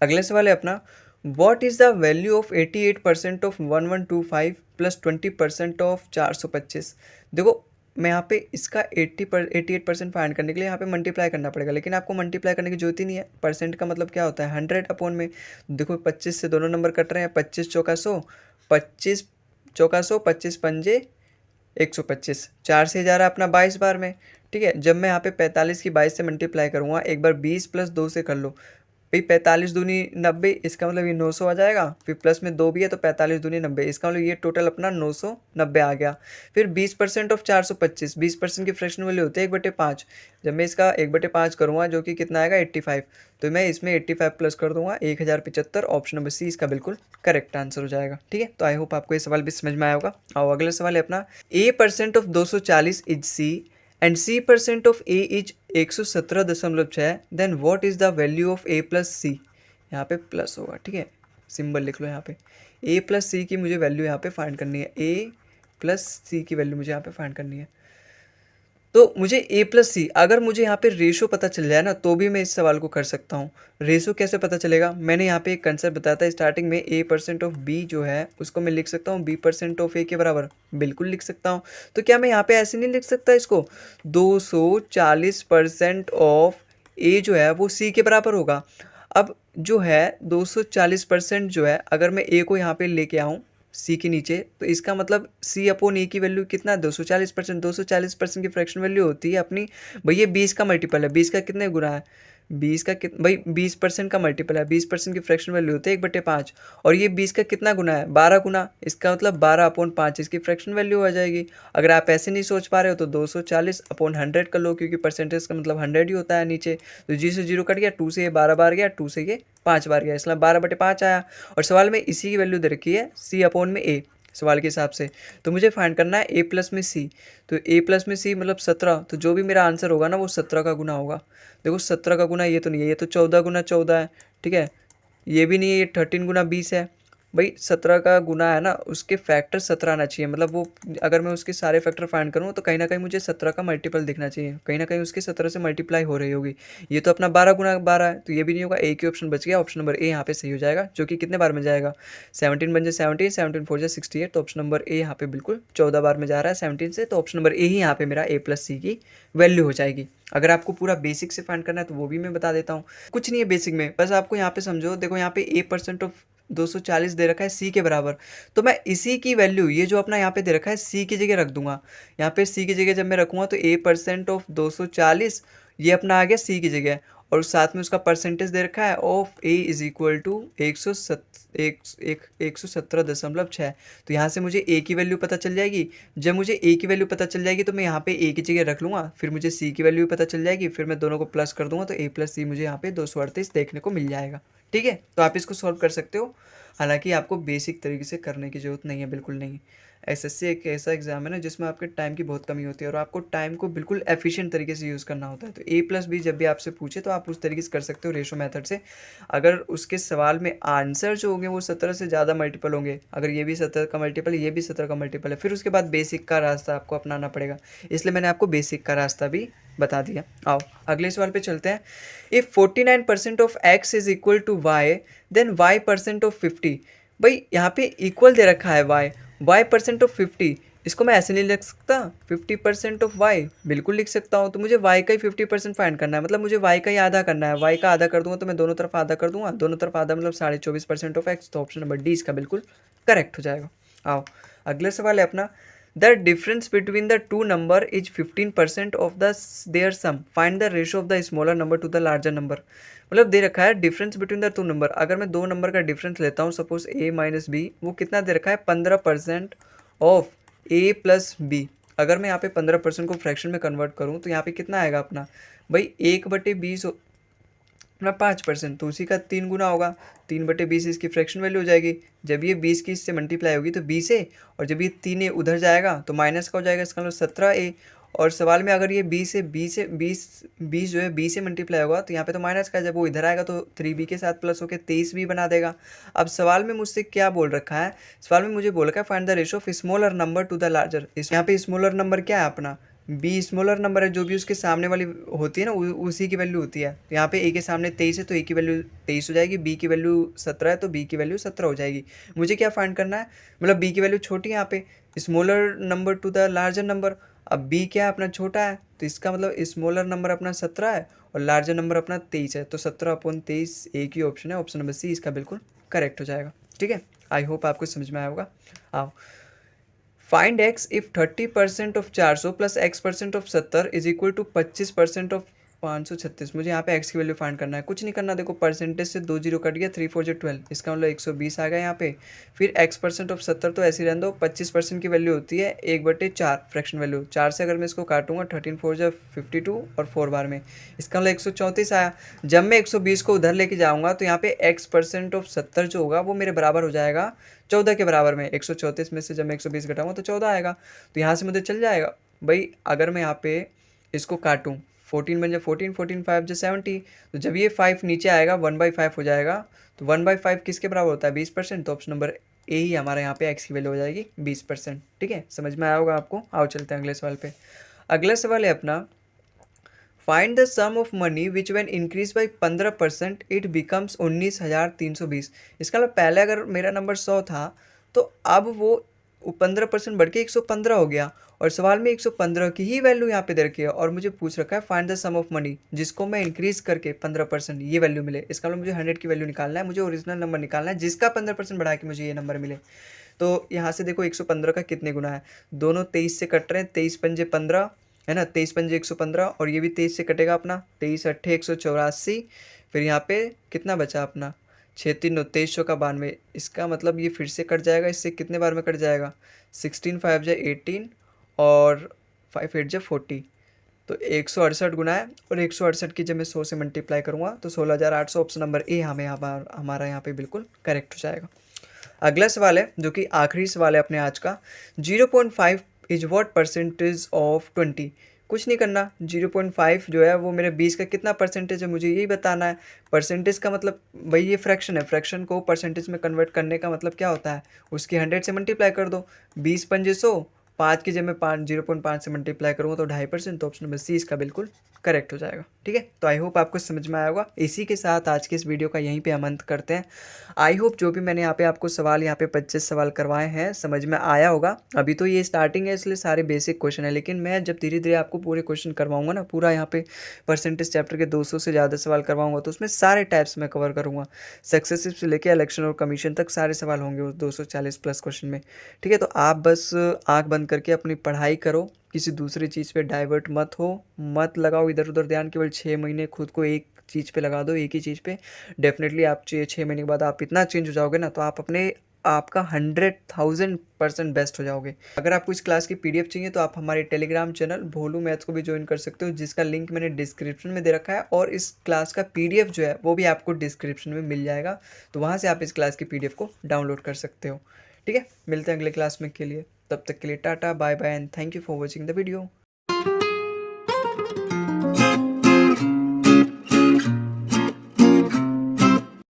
S1: अगले सवाल है अपना, what is the value of 88% of 1125 plus 20% of 425। देखो मैं यहाँ पे इसका 88% फाइंड करने के लिए यहाँ पे मल्टीप्लाई करना पड़ेगा, लेकिन आपको मल्टीप्लाई करने की जरूरत ही नहीं है। परसेंट का मतलब क्या होता है, 100 अपॉन में। देखो 25 से दोनों नंबर कट रहे हैं, 25 चौका 100, 25 चौका 100, 25 पंजे 125, 4 से जा रहा है अपना 22 बार में। ठीक है, जब मैं यहाँ पे 45 की 22 से मल्टीप्लाई करूँगा, एक बार 20 प्लस 2 से कर लो भाई, 45 दूनी 90, इसका मतलब ये 900 आ जाएगा। फिर प्लस में 2 भी है तो 45 दूनी 90, इसका मतलब ये टोटल अपना 990 आ गया। फिर 20% ऑफ 425, 20% की फ्रैक्शन वैल्यू होती है 1/5। जब मैं इसका 1/5 करूँगा जो कि कितना आएगा 85, तो मैं इसमें 85 प्लस कर दूंगा 1075। ऑप्शन नंबर सी इसका बिल्कुल करेक्ट आंसर हो जाएगा। ठीक है, तो आई होप आपको ये सवाल भी समझ में आया होगा। और अगला सवाल है अपना, A% of 240 is C and C% of A is 117.6, then what is the value of A plus C. यहाँ पे प्लस होगा, ठीक है, सिंबल लिख लो यहाँ पे। A प्लस सी की मुझे वैल्यू यहाँ पे फाइंड करनी है, A प्लस सी की वैल्यू मुझे यहाँ पे फाइंड करनी है। तो मुझे A प्लस सी, अगर मुझे यहाँ पे रेशो पता चल जाए ना तो भी मैं इस सवाल को कर सकता हूँ। रेशो कैसे पता चलेगा, मैंने यहाँ पे एक कंसेप्ट बताया था स्टार्टिंग में, A% ऑफ B जो है उसको मैं लिख सकता हूँ B% ऑफ A के बराबर, बिल्कुल लिख सकता हूँ। तो क्या मैं यहाँ पे ऐसे नहीं लिख सकता इसको, 240% ऑफ A जो है वो C के बराबर होगा। अब जो है 240% जो है, अगर मैं A को यहाँ पे लेके आऊँ सी के नीचे, तो इसका मतलब सी अपॉन ए की वैल्यू कितना, 240%। 240% की फ्रैक्शन वैल्यू होती है अपनी, भाई ये 20 का मल्टीपल है, 20 का कितने गुना है, 20 का भाई 20% का मल्टीपल है, 20% की फ्रैक्शन वैल्यू होती है 1/5, और ये 20 का कितना गुना है, 12 गुना, इसका मतलब 12/5 इसकी फ्रैक्शन वैल्यू आ जाएगी। अगर आप ऐसे नहीं सोच पा रहे हो तो 240/100 कर लो, क्योंकि परसेंटेज का मतलब 100 ही होता है नीचे, तो जी से 0 कट गया, 2 से ये 12 बार गया, 2 से ये 5 बार गया, इसलिए 12/5 आया। और सवाल में इसी की वैल्यू दे रखी है सी अपॉन में ए सवाल के हिसाब से, तो मुझे फाइंड करना है A प्लस में सी। तो A प्लस में सी मतलब 17, तो जो भी मेरा आंसर होगा ना वो 17 का गुना होगा। देखो 17 का गुना ये तो नहीं है, ये तो 14 गुना 14 है, ठीक है, ये भी नहीं है, ये 13 गुना 20 है। भाई 17 का गुना है ना, उसके फैक्टर 17 आना चाहिए, मतलब वो अगर मैं उसके सारे फैक्टर फाइंड करूँ तो कहीं ना कहीं मुझे 17 का मल्टीपल दिखना चाहिए, कहीं ना कहीं उसके 17 से मल्टीप्लाई हो रही होगी। ये तो अपना 12 गुना 12 है, तो ये भी नहीं होगा, एक ही ऑप्शन बच गया, ऑप्शन नंबर ए यहाँ पे सही हो जाएगा, जो कि कितने बार में जाएगा, 17 बन जाए 17, 17 4 जाए 68, तो ऑप्शन नंबर ए यहाँ पे बिल्कुल 14 बार में जा रहा है 17 से, तो ऑप्शन नंबर ए ही यहाँ पे मेरा A प्लस सी की वैल्यू हो जाएगी। अगर आपको पूरा बेसिक से फाइंड करना है तो वो भी मैं बता देता हूँ, कुछ नहीं है बेसिक में, बस आपको यहाँ पे समझो। देखो यहाँ पे A% ऑफ 240 दे रखा है सी के बराबर, तो मैं इसी की वैल्यू, ये जो अपना यहाँ पे दे रखा है सी की जगह रख दूंगा। यहाँ पे सी की जगह जब मैं रखूँगा तो A% ऑफ 240 ये अपना आ गया सी की जगह, और साथ में उसका परसेंटेज दे रखा है of A is equal to 117.6। तो यहाँ से मुझे A की वैल्यू पता चल जाएगी। जब मुझे A की वैल्यू पता चल जाएगी तो मैं यहाँ पे A की जगह रख लूँगा, फिर मुझे C की वैल्यू पता चल जाएगी, फिर मैं दोनों को प्लस कर दूंगा तो A प्लस सी मुझे यहाँ पे 238 देखने को मिल जाएगा। ठीक है, तो आप इसको सॉल्व कर सकते हो, हालांकि आपको बेसिक तरीके से करने की ज़रूरत नहीं है, बिल्कुल नहीं। एसएससी एक ऐसा एग्जाम है ना जिसमें आपके टाइम की बहुत कमी होती है, और आपको टाइम को बिल्कुल एफिशिएंट तरीके से यूज़ करना होता है। तो A प्लस बी जब भी आपसे पूछे तो आप उस तरीके से कर सकते हो रेशो मेथड से। अगर उसके सवाल में आंसर जो होंगे वो 17 से ज़्यादा मल्टीपल होंगे, अगर ये भी 17 का मल्टीपल है, ये भी 17 का मल्टीपल है, फिर उसके बाद बेसिक का रास्ता आपको अपनाना पड़ेगा, इसलिए मैंने आपको बेसिक का रास्ता भी बता दिया। आओ अगले सवाल पे चलते हैं। If 49% of x is equal to y, then y% of 50। भाई यहाँ पे इक्वल दे रखा है y% ऑफ 50, इसको मैं ऐसे नहीं लिख सकता 50% ऑफ y, बिल्कुल लिख सकता हूँ। तो मुझे y का ही 50% फाइंड करना है, मतलब मुझे y का ही आधा करना है, y का आधा कर दूंगा तो मैं दोनों तरफ आधा कर दूंगा, दोनों तरफ आधा मतलब 24.5% ऑफ x, तो ऑप्शन नंबर डी इसका बिल्कुल करेक्ट हो जाएगा। आओ अगला सवाल है अपना, the difference between the two number is 15% of the their sum, find the ratio of the smaller number to the larger number. मतलब दे रखा है difference between the two number, अगर मैं दो नंबर का डिफरेंस लेता हूँ सपोज a माइनस बी, वो कितना दे रखा है 15% ऑफ a प्लस बी। अगर मैं यहाँ पे 15% को फ्रैक्शन में कन्वर्ट करूँ तो यहाँ पे कितना आएगा अपना, भाई 1/20 अपना 5%, तो उसी का 3 गुना होगा। 3/20 इसकी फ्रैक्शन वैल्यू हो जाएगी। जब ये 20 की इससे मल्टीप्लाई होगी तो 20A, और जब ये 3A उधर जाएगा तो माइनस का हो जाएगा, इसका मतलब 17A। और सवाल में अगर ये 20 जो है 20 से मल्टीप्लाई होगा तो यहाँ पे तो माइनस का, जब वो इधर आएगा तो 3B के साथ प्लस होकर 23B बना देगा। अब सवाल में मुझसे क्या बोल रखा है, सवाल में मुझे बोल रखा है find the ratio of smaller number to the larger. यहाँ पे स्मॉलर नंबर क्या है अपना, बी स्मॉलर नंबर है, जो भी उसके सामने वाली होती है ना उसी की वैल्यू होती है। तो यहाँ पे ए के सामने 23 है तो ए की वैल्यू 23 हो जाएगी, बी की वैल्यू 17 है तो बी की वैल्यू 17 हो जाएगी। मुझे क्या फाइंड करना है, मतलब बी की वैल्यू छोटी है यहाँ पे, smaller number to the larger number. अब बी क्या है अपना छोटा है, तो इसका मतलब स्मॉलर नंबर अपना 17 है और लार्जर नंबर अपना 23 है, तो 17/23 एक ही ऑप्शन है, ऑप्शन नंबर सी इसका बिल्कुल करेक्ट हो जाएगा। ठीक है, आई होप आपको समझ में आया होगा। आओ, find x if 30% of 400 plus x% of 70 is equal to 25% of 536। मुझे यहाँ पे x की वैल्यू फाइंड करना है, कुछ नहीं करना। देखो परसेंटेज से 2 जीरो कट गया, 3 4 12, इसका मतलब 120 आ गया यहाँ पे। फिर x% ऑफ 70 तो ऐसे ही रहने दो, 25% की वैल्यू होती है 1/4 फ्रैक्शन वैल्यू। 4 से अगर मैं इसको काटूंगा 13 4 52 और 4 बार में, इसका मतलब 134 आया। जब मैं 120 को उधर लेके जाऊँगा तो यहाँ पे x% ऑफ 70 जो होगा वो मेरे बराबर हो जाएगा 14 के बराबर में। 134 में से जब मैं 120 घटाऊंगा तो 14 आएगा, तो यहाँ से मुझे चल जाएगा भाई। अगर मैं यहाँ पे इसको काटूँ, 14 बन जाए 14, 14 5 जो 70, तो जब ये 5 नीचे आएगा 1/5 हो जाएगा। तो 1/5 किसके बराबर होता है, 20%। तो ऑप्शन नंबर ए ही हमारा यहाँ पे एक्स की वैल्यू हो जाएगी 20%। ठीक है, समझ में आया होगा आपको। आओ चलते हैं अगले सवाल पे। अगला सवाल है अपना, find the sum of money which when increase by 15% it becomes 19,320। इसका मतलब पहले अगर मेरा नंबर 100 था तो अब वो 15% बढ़ के 115 हो गया, और सवाल में 115 की ही वैल्यू यहाँ पे दे रखी है, और मुझे पूछ रखा है find the sum of money जिसको मैं इंक्रीज करके 15% ये वैल्यू मिले। इसका मतलब मुझे 100 की वैल्यू निकालना है, मुझे ओरिजिनल नंबर निकालना है जिसका 15% बढ़ा के मुझे ये नंबर मिले। तो यहाँ से देखो 115 का कितने गुना है, दोनों 23 से कट रहे हैं, 23 पंजे 15 है ना, 23 पंजे 115, और ये भी 23 से कटेगा अपना, 23 अट्ठे 184। फिर यहाँ पे कितना बचा अपना, 6 3 9 23 का 92। इसका मतलब ये फिर से कट जाएगा, इससे कितने बार में कट जाएगा, 16 5 जा 18 और 5 8 जा 40। तो 168 गुना है, और 168 की जब मैं 100 से मल्टीप्लाई करूँगा तो 16,800। ऑप्शन नंबर ए हमें हमारा यहाँ पे बिल्कुल करेक्ट हो जाएगा। अगला सवाल है जो कि आखिरी सवाल है अपने आज का, 0.5 इज व्हाट परसेंटेज ऑफ 20। कुछ नहीं करना, 0.5 जो है वो मेरे 20 का कितना परसेंटेज है मुझे यही बताना है। परसेंटेज का मतलब भाई ये फ्रैक्शन है, फ्रैक्शन को परसेंटेज में कन्वर्ट करने का मतलब क्या होता है, उसकी 100 से मल्टीप्लाई कर दो। 20 पंजे 100, 5 की जब मैं 0.5 से मल्टीप्लाई करूँगा तो 2.5%। तो ऑप्शन नंबर सी इसका बिल्कुल करेक्ट हो जाएगा। ठीक है, तो आई होप आपको समझ में आया होगा। इसी के साथ आज के इस वीडियो का यहीं पे हम अंत करते हैं। आई होप जो भी मैंने यहाँ पे आपको सवाल यहाँ पे 25 सवाल करवाए हैं समझ में आया होगा। अभी तो ये स्टार्टिंग है इसलिए सारे बेसिक क्वेश्चन है, लेकिन मैं जब धीरे धीरे आपको पूरे क्वेश्चन करवाऊंगा ना, पूरा यहाँ पे परसेंटेज चैप्टर के 200 से ज़्यादा सवाल करवाऊंगा तो उसमें सारे टाइप्स में कवर करूँगा। सक्सेसिव से लेकर इलेक्शन और कमीशन तक सारे सवाल होंगे उस 240 प्लस क्वेश्चन में। ठीक है, तो आप बस आँख बंद करके अपनी पढ़ाई करो, किसी दूसरी चीज़ पे डाइवर्ट मत हो, मत लगाओ इधर उधर ध्यान। केवल 6 महीने खुद को एक चीज़ पे लगा दो, एक ही चीज़ पे। डेफिनेटली आप 6 महीने के बाद आप इतना चेंज हो जाओगे ना, तो आप अपने आपका 100,000% बेस्ट हो जाओगे। अगर आपको इस क्लास की पीडीएफ चाहिए तो आप हमारे टेलीग्राम चैनल भोलू मैथ्स को भी ज्वाइन कर सकते हो, जिसका लिंक मैंने डिस्क्रिप्शन में दे रखा है, और इस क्लास का पीडीएफ जो है वो भी आपको डिस्क्रिप्शन में मिल जाएगा, तो वहाँ से आप इस क्लास की पीडीएफ को डाउनलोड कर सकते हो। ठीक है, मिलते हैं अगले क्लास में के लिए, तब तक के लिए ta ta bye bye and thank you for watching the video.